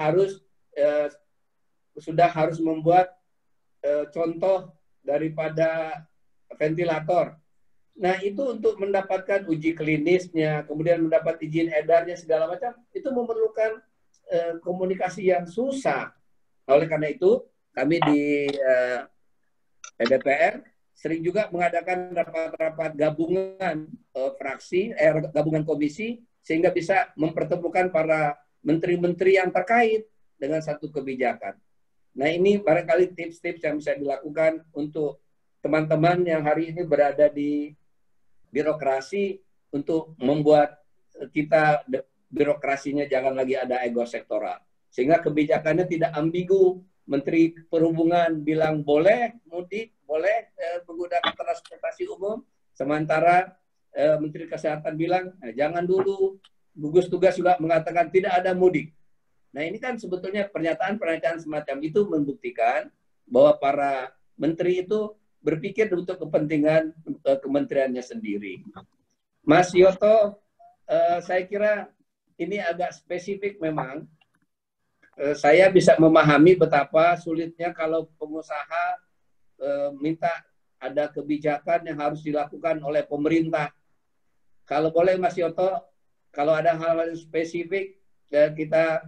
Speaker 10: sudah harus membuat contoh daripada ventilator. Nah, itu untuk mendapatkan uji klinisnya, kemudian mendapat izin edarnya segala macam, itu memerlukan komunikasi yang susah. Oleh karena itu, kami di DPR sering juga mengadakan rapat-rapat gabungan gabungan komisi, sehingga bisa mempertemukan para menteri-menteri yang terkait dengan satu kebijakan. Nah, ini barangkali tips-tips yang bisa dilakukan untuk teman-teman yang hari ini berada di birokrasi untuk membuat kita birokrasinya jangan lagi ada ego sektoral. Sehingga kebijakannya tidak ambigu. Menteri Perhubungan bilang boleh mudik, boleh menggunakan transportasi umum, sementara Menteri Kesehatan bilang jangan dulu. Gugus Tugas juga mengatakan tidak ada mudik. Nah, ini kan sebetulnya pernyataan-pernyataan semacam itu membuktikan bahwa para menteri itu berpikir untuk kepentingan kementeriannya sendiri. Mas Yoto, saya kira ini agak spesifik memang. Saya bisa memahami betapa sulitnya kalau pengusaha minta ada kebijakan yang harus dilakukan oleh pemerintah. Kalau boleh Mas Yoto, kalau ada hal-hal spesifik kita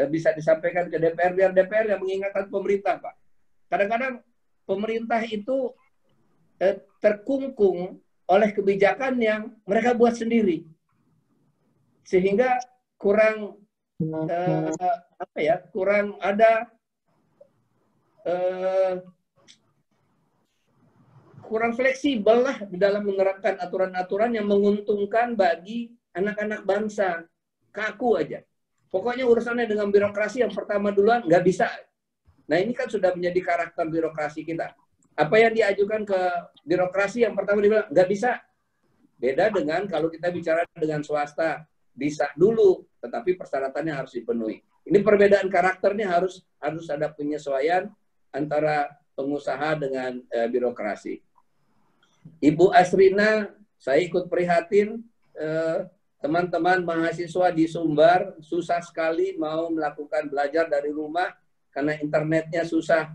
Speaker 10: bisa disampaikan ke DPR, biar DPR yang mengingatkan pemerintah, Pak. Kadang-kadang pemerintah itu terkungkung oleh kebijakan yang mereka buat sendiri. Sehingga kurang kurang ada kurang fleksibel lah di dalam menerapkan aturan-aturan yang menguntungkan bagi anak-anak bangsa. Kaku aja. Pokoknya urusannya dengan birokrasi yang pertama duluan nggak bisa. Nah, ini kan sudah menjadi karakter birokrasi kita. Apa yang diajukan ke birokrasi yang pertama dibilang nggak bisa. Beda dengan kalau kita bicara dengan swasta, bisa dulu, tetapi persyaratannya harus dipenuhi. Ini perbedaan karakternya harus ada penyesuaian antara pengusaha dengan birokrasi. Ibu Asrina, saya ikut prihatin teman-teman mahasiswa di Sumbar susah sekali mau melakukan belajar dari rumah karena internetnya susah.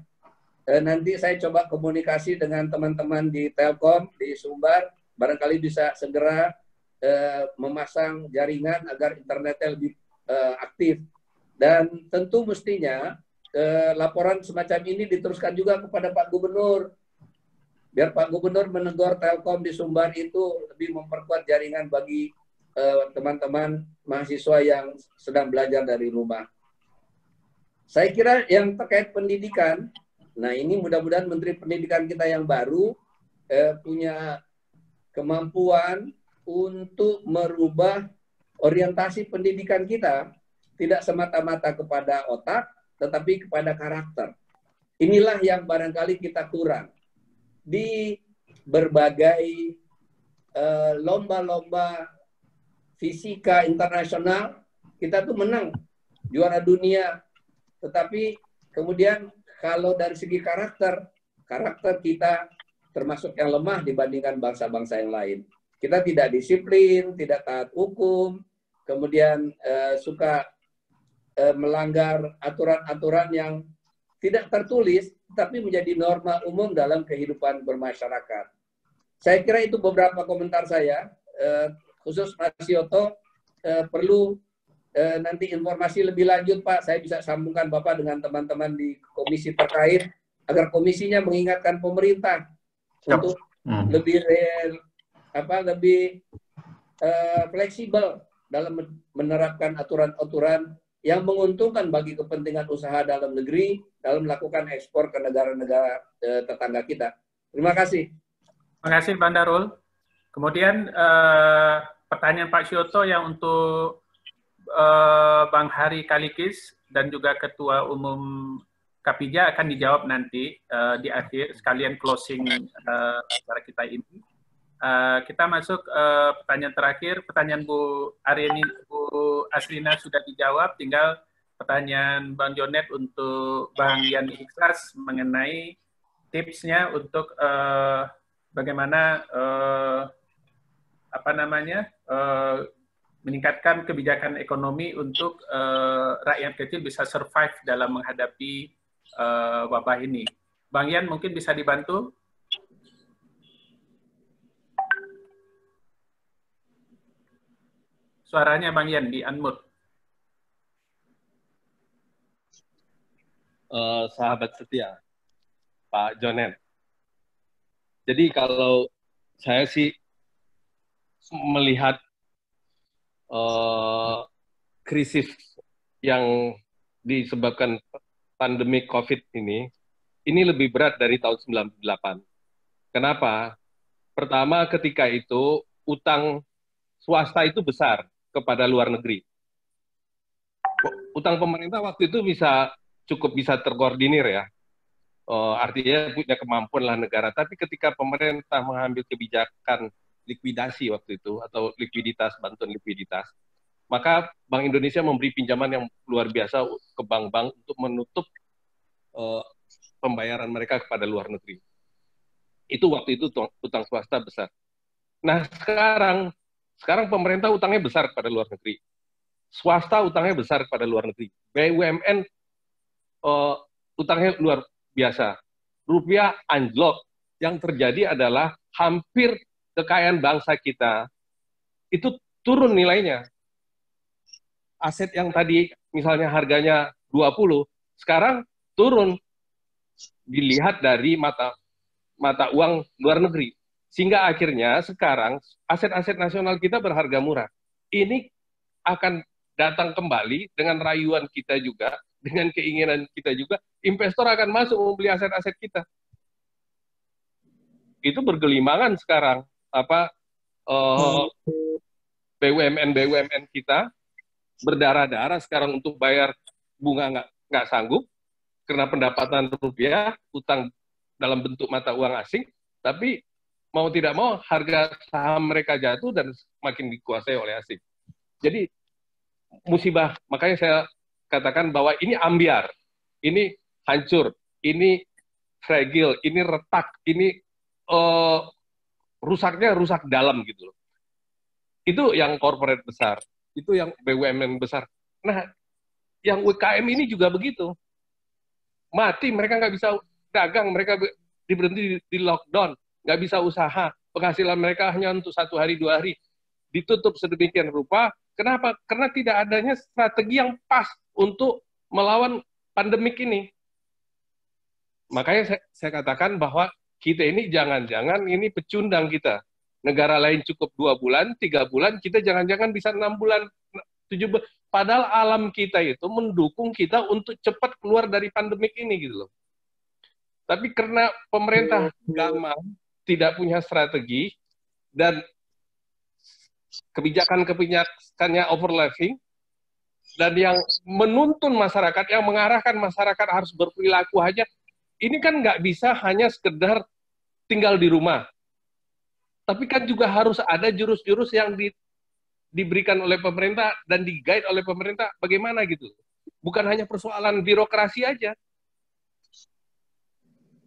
Speaker 10: Nanti saya coba komunikasi dengan teman-teman di Telkom di Sumbar, barangkali bisa segera memasang jaringan agar internetnya lebih aktif. Dan tentu mestinya laporan semacam ini diteruskan juga kepada Pak Gubernur. Biar Pak Gubernur menegur Telkom di Sumbar itu lebih memperkuat jaringan bagi teman-teman mahasiswa yang sedang belajar dari rumah. Saya kira yang terkait pendidikan, nah ini mudah-mudahan Menteri Pendidikan kita yang baru punya kemampuan untuk merubah orientasi pendidikan kita, tidak semata-mata kepada otak, tetapi kepada karakter. Inilah yang barangkali kita kurang. Di berbagai lomba-lomba fisika internasional, kita tuh menang, juara dunia. Tetapi kemudian kalau dari segi karakter kita termasuk yang lemah dibandingkan bangsa-bangsa yang lain. Kita tidak disiplin, tidak taat hukum, kemudian suka melanggar aturan-aturan yang tidak tertulis, tapi menjadi norma umum dalam kehidupan bermasyarakat. Saya kira itu beberapa komentar saya, khusus Mas Yoto, perlu nanti informasi lebih lanjut Pak, saya bisa sambungkan Bapak dengan teman-teman di komisi terkait, agar komisinya mengingatkan pemerintah untuk lebih fleksibel dalam menerapkan aturan-aturan yang menguntungkan bagi kepentingan usaha dalam negeri dalam melakukan ekspor ke negara-negara tetangga kita. Terima kasih.
Speaker 1: Terima kasih, Bang Darul. Kemudian pertanyaan Pak Syoto yang untuk Bang Hari Kalikis dan juga Ketua Umum Kapija akan dijawab nanti di akhir, sekalian closing acara kita ini. Kita masuk pertanyaan terakhir. Pertanyaan Bu Asrina sudah dijawab, tinggal pertanyaan Bang Jonet untuk Bang Yan Ikhlas mengenai tipsnya untuk bagaimana meningkatkan kebijakan ekonomi untuk rakyat kecil bisa survive dalam menghadapi wabah ini. Bang Yan mungkin bisa dibantu? Suaranya Bang Yan di unmute.
Speaker 6: Sahabat setia, Pak Jonet. Jadi kalau saya sih melihat krisis yang disebabkan pandemi COVID ini lebih berat dari tahun 98. Kenapa? Pertama, ketika itu utang swasta itu besar kepada luar negeri. Utang pemerintah waktu itu cukup bisa terkoordinir ya. Artinya punya kemampuan lah negara. Tapi ketika pemerintah mengambil kebijakan likuidasi waktu itu atau likuiditas, bantuan likuiditas, maka Bank Indonesia memberi pinjaman yang luar biasa ke bank-bank untuk menutup pembayaran mereka kepada luar negeri. Itu waktu itu utang swasta besar. Nah sekarang pemerintah utangnya besar kepada luar negeri. Swasta utangnya besar kepada luar negeri. BUMN utangnya luar biasa. Rupiah anjlok. Yang terjadi adalah hampir kekayaan bangsa kita itu turun nilainya. Aset yang tadi misalnya harganya 20, sekarang turun dilihat dari mata uang luar negeri. Sehingga akhirnya sekarang aset-aset nasional kita berharga murah. Ini akan datang kembali dengan rayuan kita juga, dengan keinginan kita juga, investor akan masuk membeli aset-aset kita. Itu bergelimangan sekarang. BUMN kita berdarah-darah sekarang untuk bayar bunga nggak sanggup karena pendapatan rupiah, utang dalam bentuk mata uang asing, tapi mau tidak mau harga saham mereka jatuh dan makin dikuasai oleh asing. Jadi musibah, makanya saya katakan bahwa ini ambiar, ini hancur, ini fragile, ini retak, ini rusaknya rusak dalam gitu loh. Itu yang corporate besar, itu yang BUMN besar. Nah, yang UKM ini juga begitu. Mati, mereka nggak bisa dagang, mereka diberhenti di lockdown, nggak bisa usaha, penghasilan mereka hanya untuk 1 hari 2 hari, ditutup sedemikian rupa. Kenapa? Karena tidak adanya strategi yang pas untuk melawan pandemik ini. Makanya saya katakan bahwa kita ini jangan-jangan ini pecundang kita. Negara lain cukup 2 bulan, 3 bulan, kita jangan-jangan bisa 6 bulan, 7 bulan. Padahal alam kita itu mendukung kita untuk cepat keluar dari pandemik ini gitu loh. Tapi karena pemerintah gamang, tidak punya strategi, dan kebijakannya overlapping, dan yang menuntun masyarakat, yang mengarahkan masyarakat harus berperilaku aja, ini kan nggak bisa hanya sekedar tinggal di rumah. Tapi kan juga harus ada jurus-jurus yang diberikan oleh pemerintah dan di-guide oleh pemerintah bagaimana gitu. Bukan hanya persoalan birokrasi aja.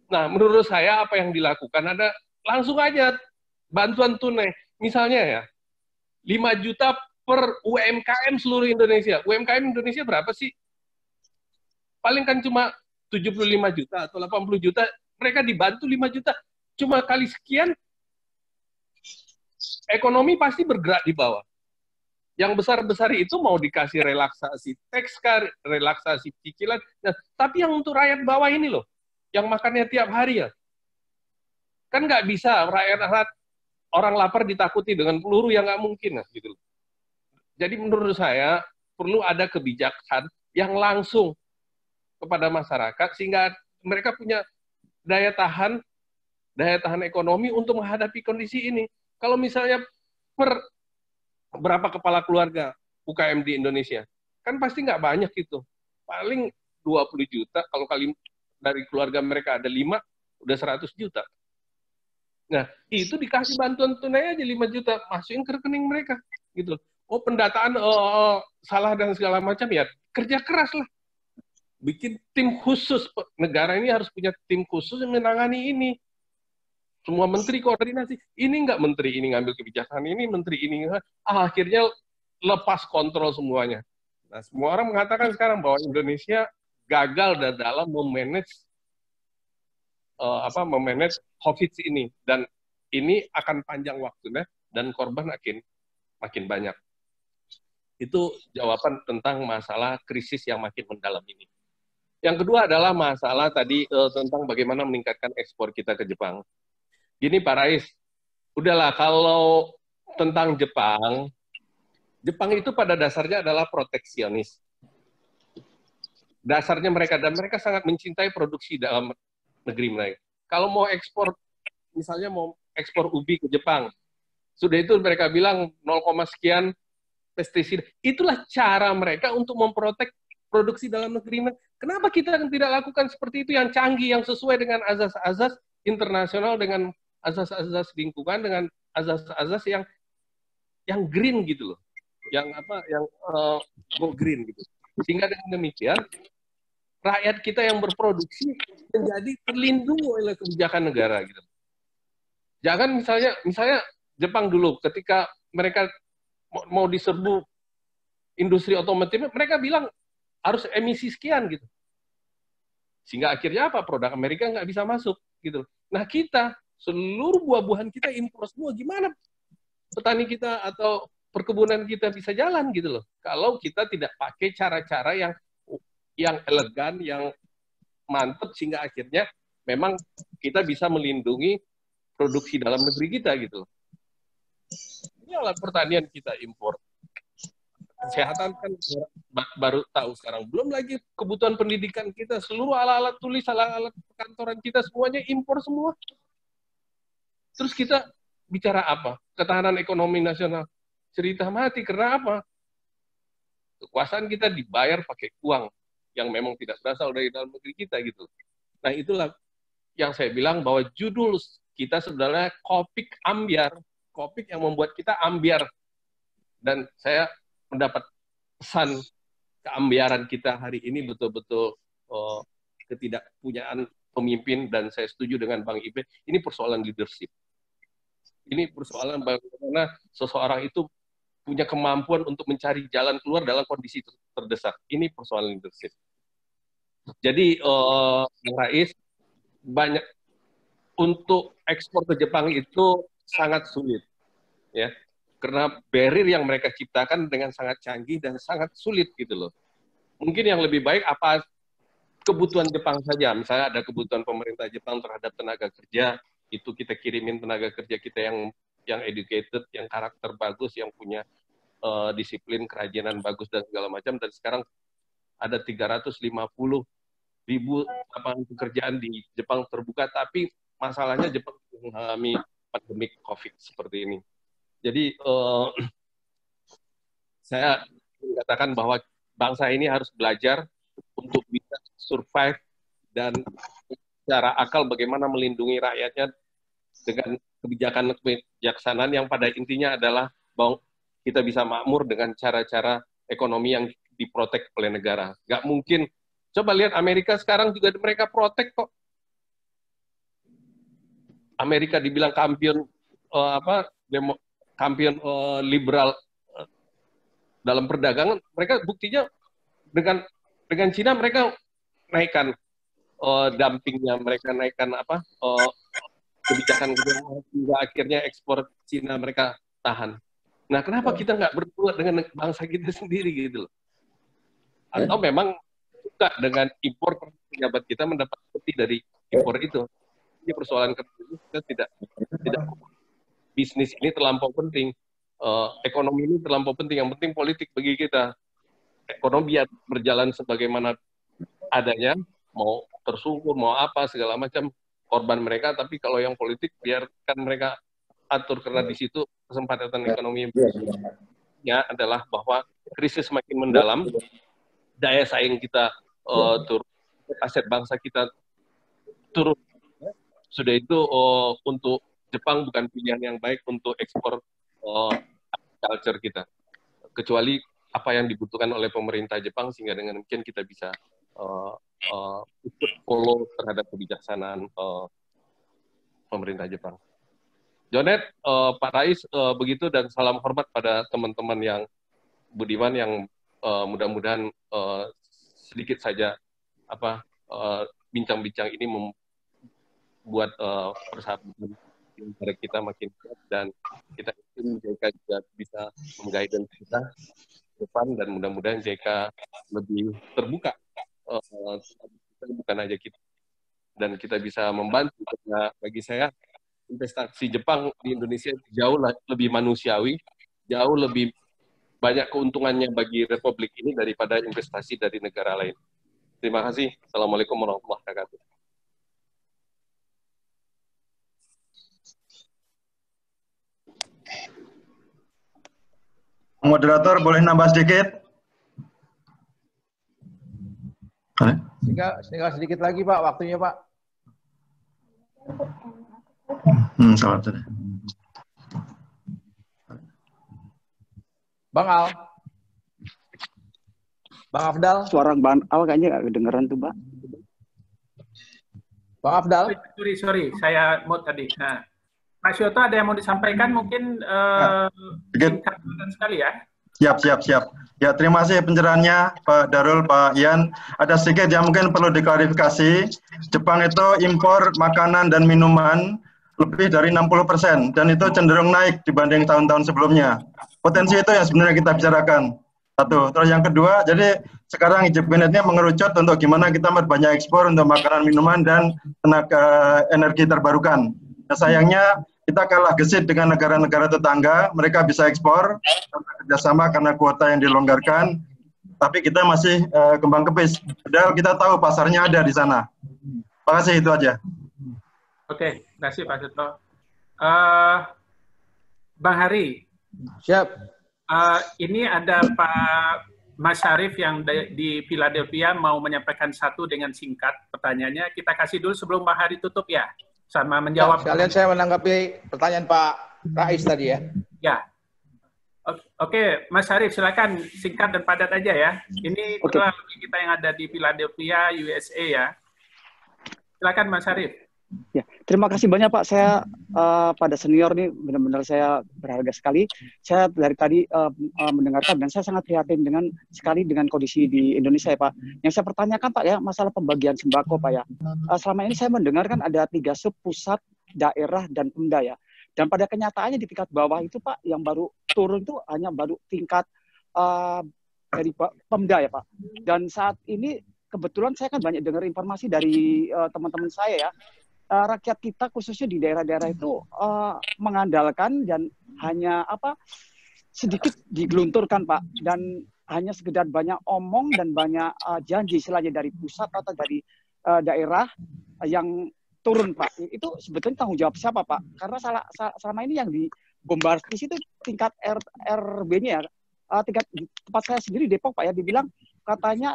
Speaker 6: Nah, menurut saya apa yang dilakukan ada langsung aja bantuan tunai. Misalnya ya, 5 juta per UMKM seluruh Indonesia. UMKM Indonesia berapa sih? Paling kan cuma 75 juta atau 80 juta. Mereka dibantu 5 juta. Cuma kali sekian, ekonomi pasti bergerak di bawah. Yang besar-besar itu mau dikasih relaksasi teks, relaksasi cicilan. Nah, tapi yang untuk rakyat bawah ini loh, yang makannya tiap hari ya. Kan nggak bisa rakyat orang lapar ditakuti dengan peluru yang nggak mungkin. Gitu. Jadi menurut saya perlu ada kebijakan yang langsung kepada masyarakat sehingga mereka punya daya tahan ekonomi untuk menghadapi kondisi ini. Kalau misalnya per berapa kepala keluarga UKM di Indonesia, kan pasti nggak banyak itu. Paling 20 juta, kalau kali dari keluarga mereka ada 5, udah 100 juta. Nah, itu dikasih bantuan tunai aja 5 juta, masukin ke rekening mereka. Gitu. Oh, pendataan salah dan segala macam, ya kerja keras lah. Bikin tim khusus. Negara ini harus punya tim khusus yang menangani ini. Semua menteri koordinasi. Ini nggak menteri ini ngambil kebijakan, ini menteri ini. Akhirnya lepas kontrol semuanya. Nah, semua orang mengatakan sekarang bahwa Indonesia gagal dalam memanage memanage COVID ini, dan ini akan panjang waktunya dan korban makin banyak. Itu jawaban tentang masalah krisis yang makin mendalam ini. Yang kedua adalah masalah tadi tentang bagaimana meningkatkan ekspor kita ke Jepang. Gini Pak Rais, udahlah kalau tentang Jepang itu pada dasarnya adalah proteksionis. dasarnya mereka, dan mereka sangat mencintai produksi dalam negeri mereka. Kalau mau ekspor, misalnya mau ekspor ubi ke Jepang, sudah itu mereka bilang 0, sekian pestisida. Itulah cara mereka untuk memprotek produksi dalam negeri. Kenapa kita tidak lakukan seperti itu yang canggih, yang sesuai dengan azas-azas internasional, dengan azas-azas lingkungan, dengan azas-azas yang green gitu loh, yang go green gitu. Sehingga dengan demikian rakyat kita yang berproduksi menjadi terlindungi oleh kebijakan negara gitu. Jangan misalnya Jepang dulu ketika mereka mau diserbu industri otomotif, mereka bilang harus emisi sekian gitu. Sehingga akhirnya apa? Produk Amerika nggak bisa masuk gitu. Nah kita, seluruh buah-buahan kita impor semua, gimana petani kita atau perkebunan kita bisa jalan gitu loh. Kalau kita tidak pakai cara-cara yang elegan, yang mantap, sehingga akhirnya memang kita bisa melindungi produksi dalam negeri kita gitu loh. Ini alat pertanian kita impor. Kesehatan kan baru tahu sekarang. Belum lagi kebutuhan pendidikan kita, seluruh alat-alat tulis, alat-alat perkantoran kita semuanya impor semua. Terus kita bicara apa? Ketahanan ekonomi nasional. Cerita mati, karena apa? Kekuasaan kita dibayar pakai uang yang memang tidak berasal dari dalam negeri kita gitu. Nah itulah yang saya bilang bahwa judul kita sebenarnya Kopik Ambyar. Kopik yang membuat kita ambyar. Dan saya mendapat pesan keambiaran kita hari ini betul-betul ketidakpunyaan pemimpin, dan saya setuju dengan Bang Ibe, ini persoalan leadership. Ini persoalan bagaimana seseorang itu punya kemampuan untuk mencari jalan keluar dalam kondisi terdesak. Ini persoalan leadership. Jadi, Bang Rais, banyak untuk ekspor ke Jepang itu sangat sulit, ya, karena barrier yang mereka ciptakan dengan sangat canggih dan sangat sulit gitu loh. Mungkin yang lebih baik apa kebutuhan Jepang saja, misalnya ada kebutuhan pemerintah Jepang terhadap tenaga kerja, itu kita kirimin tenaga kerja kita yang educated, yang karakter bagus, yang punya disiplin, kerajinan bagus dan segala macam. Dan sekarang ada 350.000 lapangan pekerjaan di Jepang terbuka, tapi masalahnya Jepang mengalami pandemi COVID seperti ini. Jadi saya mengatakan bahwa bangsa ini harus belajar untuk bisa survive dan secara akal bagaimana melindungi rakyatnya dengan kebijaksanaan yang pada intinya adalah bahwa kita bisa makmur dengan cara-cara ekonomi yang diprotek oleh negara. Nggak mungkin. Coba lihat Amerika sekarang juga mereka protek kok. Amerika dibilang kampion kampion liberal dalam perdagangan, mereka buktinya dengan Cina mereka naikkan dumpingnya, mereka naikkan kebijakan hingga akhirnya ekspor Cina mereka tahan. Nah, kenapa kita nggak berbuat dengan bangsa kita sendiri gitu loh? Atau memang suka dengan impor, pejabat kita mendapat seperti dari impor itu? Ini persoalan kita tidak bisnis ini terlampau penting, ekonomi ini terlampau penting. Yang penting politik bagi kita. Ekonomi biar berjalan sebagaimana adanya, mau tersungkur, mau apa, segala macam korban mereka. Tapi kalau yang politik, biarkan mereka atur, karena di situ kesempatan ekonomi ya adalah bahwa krisis semakin mendalam, daya saing kita turun, aset bangsa kita turun. Sudah itu untuk Jepang bukan pilihan yang baik untuk ekspor culture kita, kecuali apa yang dibutuhkan oleh pemerintah Jepang, sehingga dengan demikian kita bisa ikut follow terhadap kebijaksanaan pemerintah Jepang. Jonet, Pak Rais, begitu, dan salam hormat pada teman-teman yang budiman yang mudah-mudahan sedikit saja bincang-bincang ini membuat persahabatan antara kita makin kuat, dan kita ingin JK juga bisa mengguidance kita ke depan, dan mudah-mudahan JK lebih terbuka, bukan aja kita, dan kita bisa membantu. Karena bagi saya investasi Jepang di Indonesia jauh lebih manusiawi, jauh lebih banyak keuntungannya bagi Republik ini daripada investasi dari negara lain. Terima kasih. Assalamualaikum warahmatullahi wabarakatuh.
Speaker 2: Moderator boleh nambah sedikit?
Speaker 3: Tinggal sedikit lagi Pak, waktunya Pak.
Speaker 2: Salah tadi.
Speaker 3: Bang Al. Bang Afdal.
Speaker 11: Suara Bang Al kayaknya nggak kedengeran tuh, Pak.
Speaker 3: Bang Afdal.
Speaker 1: Sorry, saya mau tadi. Nah, Pak Syoto ada yang mau disampaikan mungkin singkat sekali ya.
Speaker 2: Siap. Ya, terima kasih pencerahannya Pak Darul, Pak Ian. Ada sedikit yang mungkin perlu diklarifikasi. Jepang itu impor makanan dan minuman lebih dari 60% dan itu cenderung naik dibanding tahun-tahun sebelumnya. Potensi itu yang sebenarnya kita bicarakan. Satu. Terus yang kedua, jadi sekarang IJBNet-nya mengerucut untuk gimana kita memperbanyak ekspor untuk makanan, minuman, dan tenaga energi terbarukan. Nah, sayangnya kita kalah gesit dengan negara-negara tetangga, mereka bisa ekspor kerjasama karena kuota yang dilonggarkan, tapi kita masih kembang kepis. Padahal kita tahu pasarnya ada di sana. Terima kasih, itu aja.
Speaker 1: Oke, terima kasih Pak Syoto. Bang Hari.
Speaker 3: Siap.
Speaker 1: Ini ada Pak Mas Syarif yang di Philadelphia mau menyampaikan satu dengan singkat pertanyaannya. Kita kasih dulu sebelum Bang Hari tutup ya, sama menjawab.
Speaker 3: Sekalian saya menanggapi pertanyaan Pak Rais tadi ya.
Speaker 1: Ya. Oke, Mas Syarif silakan singkat dan padat aja ya. Ini kebetulan kita yang ada di Philadelphia, USA ya. Silakan Mas Syarif.
Speaker 11: Ya, terima kasih banyak Pak. Saya pada senior nih benar-benar saya berharga sekali. Saya dari tadi mendengarkan dan saya sangat prihatin sekali dengan kondisi di Indonesia ya Pak. Yang saya pertanyakan Pak ya, masalah pembagian sembako Pak ya. Selama ini saya mendengarkan ada 3 sub, pusat, daerah, dan Pemda ya. Dan pada kenyataannya di tingkat bawah itu Pak, yang baru turun itu hanya baru tingkat dari Pemda ya Pak. Dan saat ini kebetulan saya kan banyak dengar informasi dari teman-teman saya ya. Rakyat kita khususnya di daerah-daerah itu mengandalkan dan hanya sedikit digelunturkan Pak, dan hanya sekedar banyak omong dan banyak janji istilahnya dari pusat atau dari daerah yang turun Pak. Itu sebetulnya tanggung jawab siapa Pak? Karena selama ini yang dibombardis itu tingkat RB-nya ya, tingkat tempat saya sendiri Depok Pak ya, dibilang katanya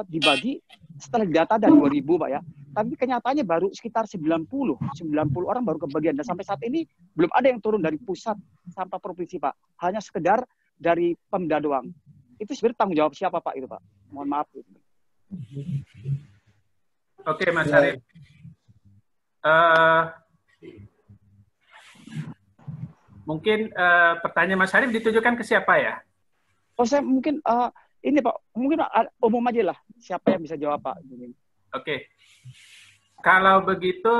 Speaker 11: dibagi setelah data dari 2000 Pak ya. Tapi kenyataannya baru sekitar 90 orang baru kebagian. Dan sampai saat ini belum ada yang turun dari pusat sampai provinsi Pak. Hanya sekedar dari Pemda doang. Itu sebenarnya tanggung jawab siapa Pak itu Pak? Mohon maaf.
Speaker 1: Oke Mas Syarif. Mungkin pertanyaan Mas Syarif ditujukan ke siapa ya?
Speaker 11: Oh saya mungkin ini Pak, mungkin umum aja lah. Siapa yang bisa jawab Pak?
Speaker 1: Oke. Kalau begitu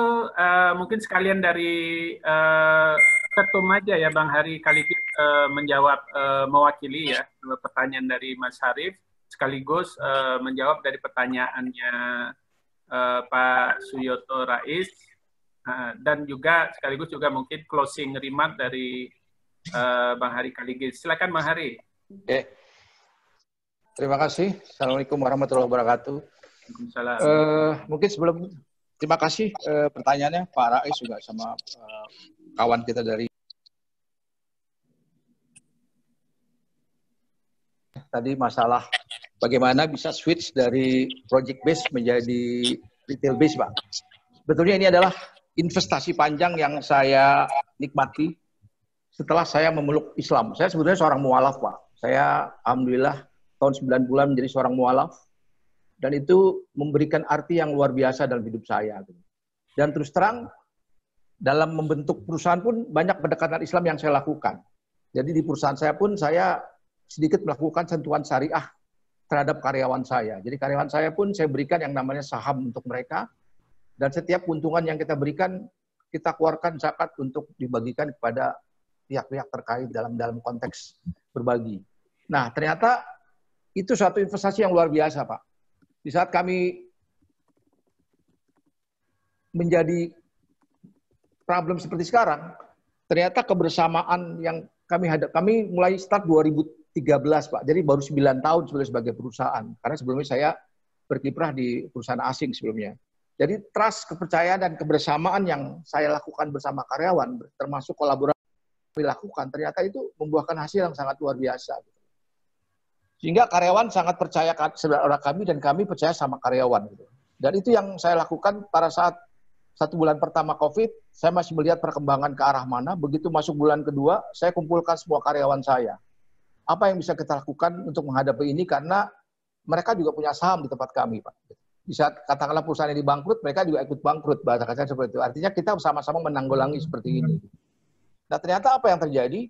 Speaker 1: mungkin sekalian dari ketum aja ya Bang Hari Kaligit menjawab mewakili ya pertanyaan dari Mas Syarif, sekaligus menjawab dari pertanyaannya Pak Suyoto Rais, dan juga sekaligus juga mungkin closing remark dari Bang Hari Kaligit. Silakan Bang Hari.
Speaker 3: Oke. Terima kasih. Assalamualaikum warahmatullahi wabarakatuh. Mungkin sebelum terima kasih pertanyaannya Pak Rais juga sama kawan kita dari tadi masalah bagaimana bisa switch dari project base menjadi retail base Pak. Sebetulnya ini adalah investasi panjang yang saya nikmati setelah saya memeluk Islam. Saya sebetulnya seorang mualaf Pak. Saya alhamdulillah tahun 9 bulan menjadi seorang mualaf, dan itu memberikan arti yang luar biasa dalam hidup saya. Dan terus terang, dalam membentuk perusahaan pun banyak pendekatan Islam yang saya lakukan. Jadi di perusahaan saya pun saya sedikit melakukan sentuhan syariah terhadap karyawan saya. Jadi karyawan saya pun saya berikan yang namanya saham untuk mereka, dan setiap keuntungan yang kita berikan, kita keluarkan zakat untuk dibagikan kepada pihak-pihak terkait dalam konteks berbagi. Nah, ternyata itu suatu investasi yang luar biasa, Pak. Di saat kami menjadi problem seperti sekarang, ternyata kebersamaan yang kami mulai start 2013, Pak. Jadi baru 9 tahun sebagai perusahaan. Karena sebelumnya saya berkiprah di perusahaan asing sebelumnya. Jadi trust, kepercayaan, dan kebersamaan yang saya lakukan bersama karyawan, termasuk kolaborasi yang dilakukan, ternyata itu membuahkan hasil yang sangat luar biasa. Sehingga karyawan sangat percaya kepada kami dan kami percaya sama karyawan. Dan itu yang saya lakukan pada saat 1 bulan pertama COVID, saya masih melihat perkembangan ke arah mana. Begitu masuk bulan kedua, saya kumpulkan semua karyawan saya. Apa yang bisa kita lakukan untuk menghadapi ini, karena mereka juga punya saham di tempat kami, Pak. Di saat katakanlah perusahaan ini bangkrut, mereka juga ikut bangkrut, bahasa kasar seperti itu. Artinya kita sama-sama menanggulangi seperti ini. Nah, ternyata apa yang terjadi?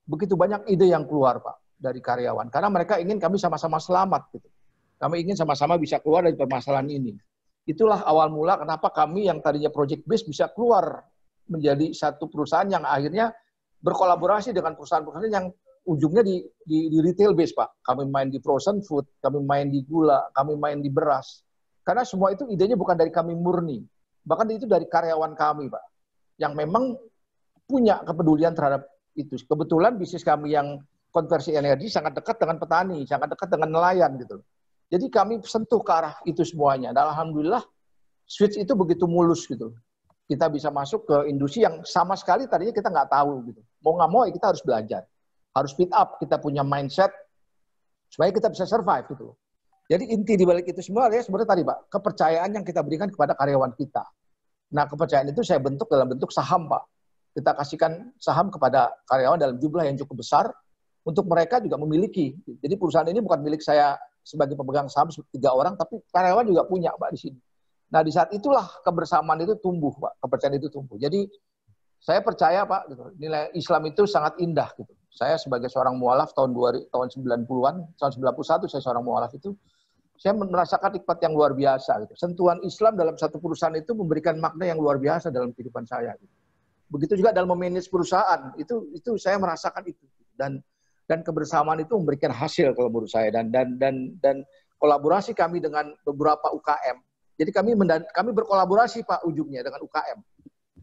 Speaker 3: Begitu banyak ide yang keluar, Pak, dari karyawan. Karena mereka ingin kami sama-sama selamat. Gitu. Kami ingin sama-sama bisa keluar dari permasalahan ini. Itulah awal mula kenapa kami yang tadinya project based bisa keluar menjadi satu perusahaan yang akhirnya berkolaborasi dengan perusahaan-perusahaan yang ujungnya di retail base, Pak. Kami main di frozen food, kami main di gula, kami main di beras. Karena semua itu idenya bukan dari kami murni. Bahkan itu dari karyawan kami, Pak. Yang memang punya kepedulian terhadap itu. Kebetulan bisnis kami yang konversi energi sangat dekat dengan petani, sangat dekat dengan nelayan gitu. Jadi kami sentuh ke arah itu semuanya. Dan alhamdulillah switch itu begitu mulus gitu. Kita bisa masuk ke industri yang sama sekali tadinya kita nggak tahu gitu. Mau nggak mau kita harus belajar. Harus speed up, kita punya mindset supaya kita bisa survive gitu. Jadi inti di balik itu semua adalah sebenarnya tadi, Pak, kepercayaan yang kita berikan kepada karyawan kita. Nah, kepercayaan itu saya bentuk dalam bentuk saham, Pak. Kita kasihkan saham kepada karyawan dalam jumlah yang cukup besar untuk mereka juga memiliki. Jadi perusahaan ini bukan milik saya sebagai pemegang saham 3 orang, tapi karyawan juga punya, Pak, di sini. Nah, di saat itulah kebersamaan itu tumbuh, Pak. Kepercayaan itu tumbuh. Jadi saya percaya, Pak, gitu, nilai Islam itu sangat indah gitu. Saya sebagai seorang mualaf tahun 90-an, tahun 91 saya seorang mualaf itu, saya merasakan nikmat yang luar biasa. Gitu. Sentuhan Islam dalam satu perusahaan itu memberikan makna yang luar biasa dalam kehidupan saya. Gitu. Begitu juga dalam memanage perusahaan, itu saya merasakan itu. Dan kebersamaan itu memberikan hasil kalau menurut saya. Dan kolaborasi kami dengan beberapa UKM. Jadi kami berkolaborasi, Pak, ujungnya dengan UKM.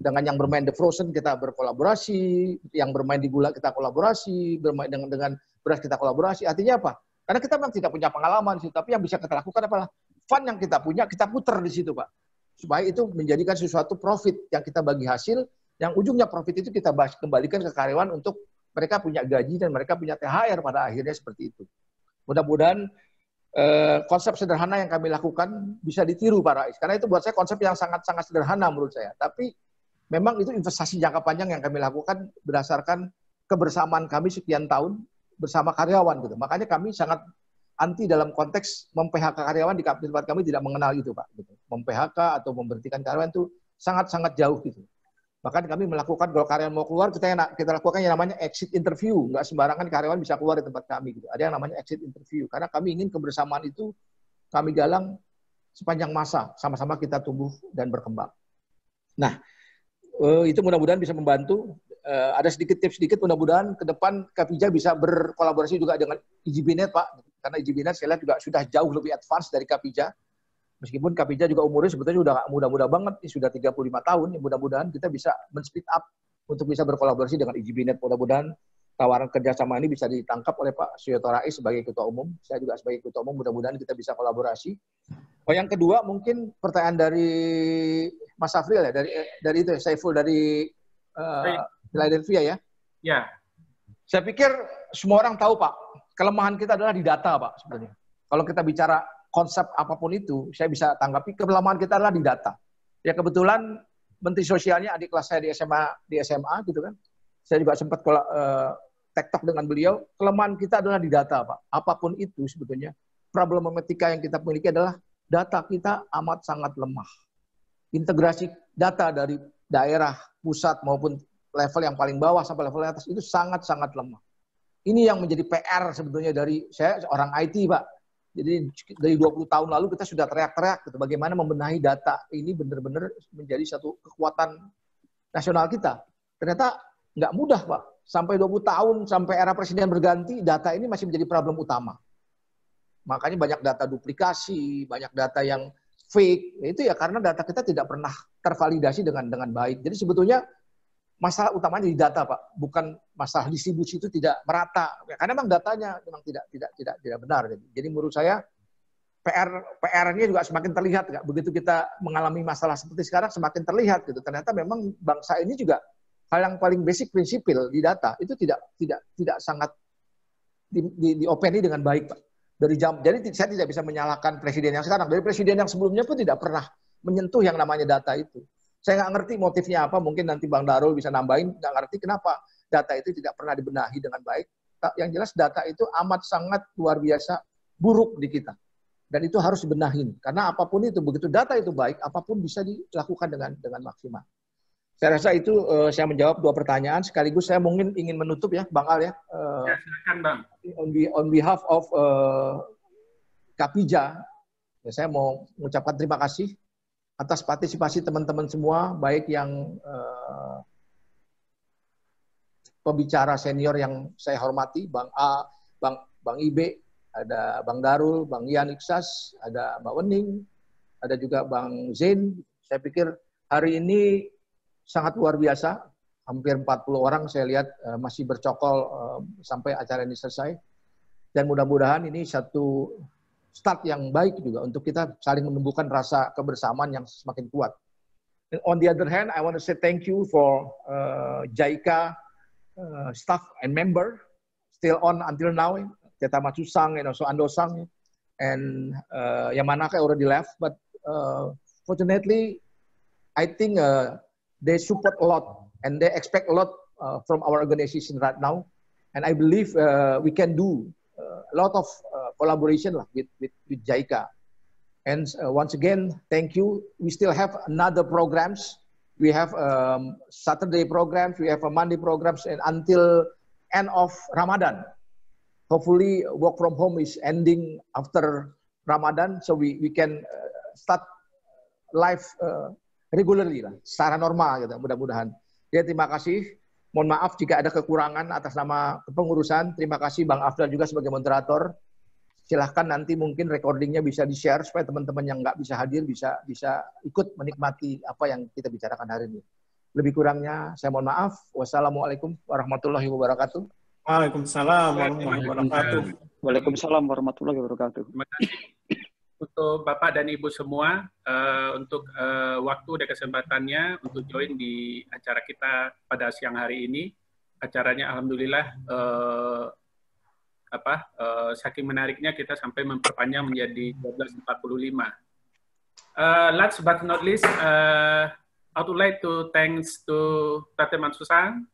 Speaker 3: Dengan yang bermain di frozen kita berkolaborasi, yang bermain di gula kita kolaborasi, bermain dengan beras kita kolaborasi. Artinya apa? Karena kita memang tidak punya pengalaman sih, tapi yang bisa kita lakukan adalah fund yang kita punya, kita putar di situ, Pak. Supaya itu menjadikan sesuatu profit yang kita bagi hasil, yang ujungnya profit itu kita kembalikan ke karyawan untuk mereka punya gaji dan mereka punya THR pada akhirnya seperti itu. Mudah-mudahan konsep sederhana yang kami lakukan bisa ditiru, Pak Rais. Karena itu buat saya konsep yang sangat-sangat sederhana menurut saya. Tapi memang itu investasi jangka panjang yang kami lakukan berdasarkan kebersamaan kami sekian tahun bersama karyawan gitu. Makanya kami sangat anti dalam konteks mem-PHK karyawan di tempat kami tidak mengenal itu, Pak. Gitu. Mem-PHK atau memberhentikan karyawan itu sangat-sangat jauh gitu. Bahkan kami melakukan kalau karyawan mau keluar kita lakukan yang namanya exit interview. Nggak sembarangan karyawan bisa keluar di tempat kami gitu. Ada yang namanya exit interview karena kami ingin kebersamaan itu kami galang sepanjang masa sama-sama kita tumbuh dan berkembang. Nah, itu mudah-mudahan bisa membantu. Ada sedikit tips mudah-mudahan ke depan Kapija bisa berkolaborasi juga dengan IJBNet, Pak. Karena IJBNet saya lihat juga sudah jauh lebih advance dari Kapija. Meskipun Kapija juga umurnya sebetulnya sudah muda-muda banget, sudah 35 tahun. Mudah-mudahan kita bisa men-speed up untuk bisa berkolaborasi dengan IJBNet. Mudah-mudahan tawaran kerjasama ini bisa ditangkap oleh Pak Suyoto Rais sebagai Ketua Umum. Saya juga sebagai Ketua Umum, mudah-mudahan kita bisa kolaborasi. Yang kedua mungkin pertanyaan dari Mas Afril ya, dari itu Saiful dari Philadelphia ya.
Speaker 1: Ya.
Speaker 3: Saya pikir semua orang tahu, Pak, kelemahan kita adalah di data, Pak, sebenarnya. Kalau kita bicara konsep apapun itu, saya bisa tanggapi kelemahan kita adalah di data. Ya kebetulan Menteri Sosialnya adik kelas saya di SMA gitu kan. Saya juga sempat tektok dengan beliau, kelemahan kita adalah di data, Pak. Apapun itu sebetulnya, problematika yang kita miliki adalah data kita amat sangat lemah. Integrasi data dari daerah, pusat maupun level yang paling bawah sampai level atas itu sangat-sangat lemah. Ini yang menjadi PR sebetulnya dari saya orang IT, Pak. Jadi dari 20 tahun lalu kita sudah teriak-teriak gitu, bagaimana membenahi data ini benar-benar menjadi satu kekuatan nasional kita. Ternyata nggak mudah, Pak. Sampai 20 tahun, sampai era presiden berganti, data ini masih menjadi problem utama. Makanya banyak data duplikasi, banyak data yang fake. Itu ya karena data kita tidak pernah tervalidasi dengan baik. Jadi sebetulnya masalah utamanya di data, Pak, bukan masalah distribusi itu tidak merata. Karena memang datanya memang tidak benar. Jadi menurut saya PR-nya juga semakin terlihat. Begitu kita mengalami masalah seperti sekarang semakin terlihat gitu. Ternyata memang bangsa ini juga hal yang paling basic prinsipil di data itu tidak sangat diopeni dengan baik, Pak. Jadi saya tidak bisa menyalahkan presiden yang sekarang. Dari presiden yang sebelumnya pun tidak pernah menyentuh yang namanya data itu. Saya nggak ngerti motifnya apa, mungkin nanti Bang Darul bisa nambahin, nggak ngerti kenapa data itu tidak pernah dibenahi dengan baik. Yang jelas data itu amat sangat luar biasa buruk di kita. Dan itu harus dibenahin. Karena apapun itu, begitu data itu baik, apapun bisa dilakukan dengan maksimal. Saya rasa itu saya menjawab 2 pertanyaan. Sekaligus saya mungkin ingin menutup ya, Bang Al ya.
Speaker 1: Ya, silakan Bang.
Speaker 3: On behalf of Kapija, ya, saya mau mengucapkan terima kasih atas partisipasi teman-teman semua, baik yang pembicara senior yang saya hormati, Bang A, Bang Ibe, ada Bang Darul, Bang Ian Iksas, ada Mbak Wening, ada juga Bang Zain. Saya pikir hari ini sangat luar biasa, hampir 40 orang saya lihat masih bercokol sampai acara ini selesai. Dan mudah-mudahan ini satu start yang baik juga untuk kita saling menumbuhkan rasa kebersamaan yang semakin kuat. And on the other hand, I want to say thank you for JICA staff and member still on until now. Teta Matsusang and also Andosang and Yamanaka already left, but fortunately, I think they support a lot and they expect a lot from our organization right now, and I believe we can do a lot of collaboration with JICA. And once again, thank you. We still have another programs. We have Saturday programs, we have a Monday programs, and until end of Ramadan. Hopefully, work from home is ending after Ramadan, so we can start live regularly lah, secara normal gitu, mudah-mudahan. Ya, terima kasih. Mohon maaf jika ada kekurangan atas nama kepengurusan. Terima kasih Bang Afdal juga sebagai moderator. Silahkan nanti mungkin recordingnya bisa di-share supaya teman-teman yang nggak bisa hadir bisa ikut menikmati apa yang kita bicarakan hari ini. Lebih kurangnya saya mohon maaf. Wassalamualaikum warahmatullahi wabarakatuh.
Speaker 12: Waalaikumsalam warahmatullahi wabarakatuh.
Speaker 11: Waalaikumsalam warahmatullahi wabarakatuh.
Speaker 1: Terima kasih untuk Bapak dan Ibu semua untuk waktu dan kesempatannya untuk join di acara kita pada siang hari ini. Acaranya alhamdulillah saking menariknya kita sampai memperpanjang menjadi 12.45. Last but not least, I would like to thanks to Tate Matsusang,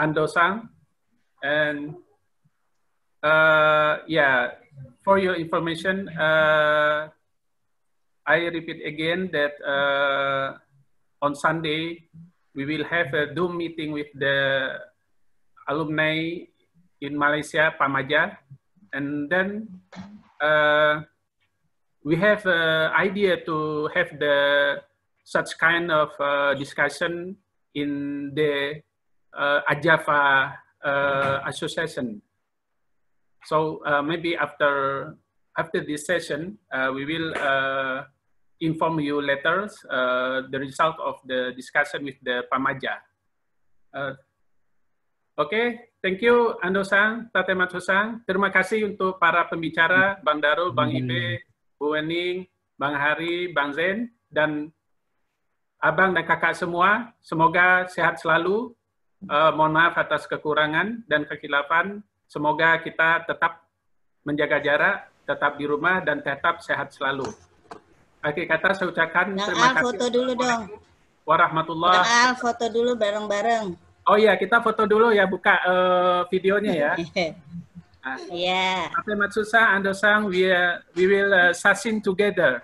Speaker 1: Andosang, and for your information, I repeat again that on Sunday we will have a Zoom meeting with the alumni in Malaysia, Pamaja, and then we have an idea to have such kind of discussion in the Ajava Association. So maybe after this session, we will inform you later the result of the discussion with the Pamaja. Okay, thank you Andosang, Tate Matsusang. Terima kasih untuk para pembicara, Bang Darul, Bang Ibe, Bu Wening, Bang Hari, Bang Zain, dan Abang dan Kakak semua. Semoga sehat selalu. Mohon maaf atas kekurangan dan kekhilafan. Semoga kita tetap menjaga jarak, tetap di rumah, dan tetap sehat selalu. Akhir kata saya ucapkan terima kasih.
Speaker 13: Foto dulu dong.
Speaker 1: Warahmatullah.
Speaker 13: Foto dulu bareng-bareng.
Speaker 1: Oh iya, kita foto dulu ya, buka videonya ya.
Speaker 13: Iya.
Speaker 1: Tate Matsusang, Andosang, we will sashin together.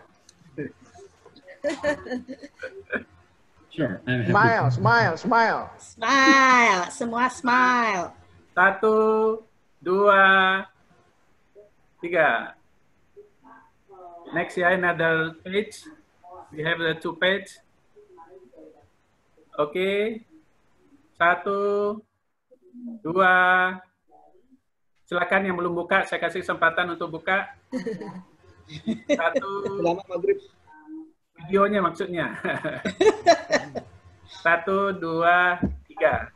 Speaker 12: Sure.
Speaker 3: Smile, smile, smile.
Speaker 13: Smile, semua smile.
Speaker 1: 1, 2, 3. Next ya, another page. We have the 2 page. Okay. 1, 2. Silakan yang belum buka, saya kasih kesempatan untuk buka. 1.
Speaker 8: Selamat maghrib.
Speaker 1: Videonya maksudnya. 1, 2, 3.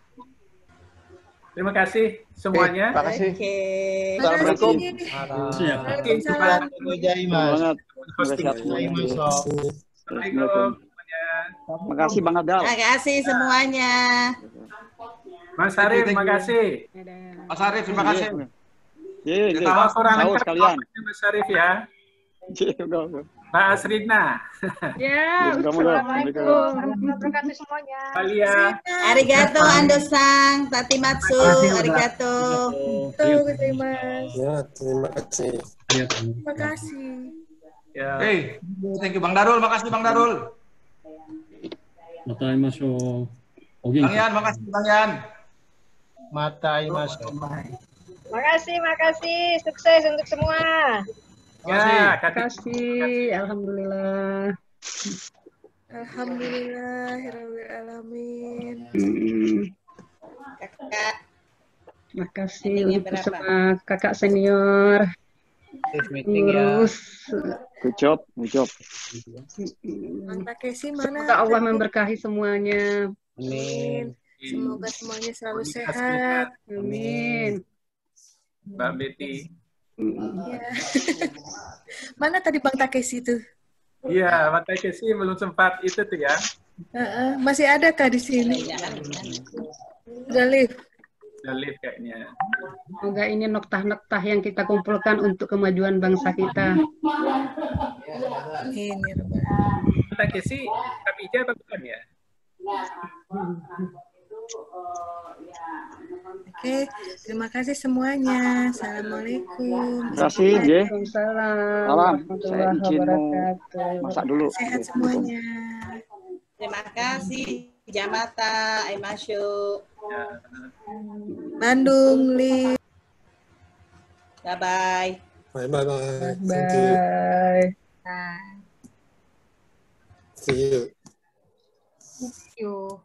Speaker 1: Terima kasih semuanya.
Speaker 3: Terima kasih.
Speaker 13: Assalamualaikum.
Speaker 14: Waalaikumsalam.
Speaker 1: Assalamualaikum.
Speaker 11: Terima kasih Bang Adal.
Speaker 13: Terima kasih semuanya.
Speaker 1: Mas Arif, terima kasih.
Speaker 3: Mas Arif, terima kasih.
Speaker 11: Kita
Speaker 1: kurang
Speaker 11: tahu sekalian.
Speaker 1: Mas Arif ya. Mbak Asrina.
Speaker 5: Ya, assalamualaikum. Terima kasih semuanya.
Speaker 1: Alia.
Speaker 13: Arigato Ando-san, Tatimatsu, arigato.
Speaker 14: Terima
Speaker 12: Ya, terima kasih.
Speaker 14: kasih.
Speaker 1: Ya.
Speaker 3: Hey, thank you Bang Darul, makasih Bang Darul. Bang Yan, makasih Bang Yan.
Speaker 14: Makasih. Sukses untuk semua.
Speaker 1: Ya,
Speaker 5: Terima kasih. Alhamdulillah.
Speaker 14: Alhamdulillahirrahmanirrahim.
Speaker 13: Kakak.
Speaker 5: Terima kasih untuk semua kakak senior. Ngurus.
Speaker 11: Good job.
Speaker 14: Mantap Kesi mana?
Speaker 5: Semoga Allah memberkahi semuanya.
Speaker 14: Amin. Semoga semuanya selalu sehat.
Speaker 5: Amin.
Speaker 1: Mbak Betty.
Speaker 14: Ya. Mana tadi Bang Takeshi itu?
Speaker 1: Iya, Mbak Takeshi belum sempat itu tuh ya.
Speaker 14: Masih ada kah di sini? Udah live.
Speaker 1: Udah live kayaknya.
Speaker 5: Semoga ini noktah-noktah yang kita kumpulkan untuk kemajuan bangsa kita.
Speaker 14: Amin.
Speaker 1: Mbak Takeshi, Khadijah atau bukan ya?
Speaker 14: Oke, terima kasih semuanya. Assalamualaikum.
Speaker 11: Terima kasih, Ye.
Speaker 5: Waalaikumsalam.
Speaker 11: Salam. Saya
Speaker 5: warahmatullahi
Speaker 11: izin mau
Speaker 5: wabarakatuh.
Speaker 11: masak dulu.
Speaker 14: Sehat semuanya.
Speaker 13: Terima kasih. Jamata, Aimasyu.
Speaker 14: Bandung, Li.
Speaker 13: Bye-bye.
Speaker 12: Bye. Thank you.
Speaker 5: Bye.
Speaker 14: Nah,
Speaker 12: See you.
Speaker 14: yuk.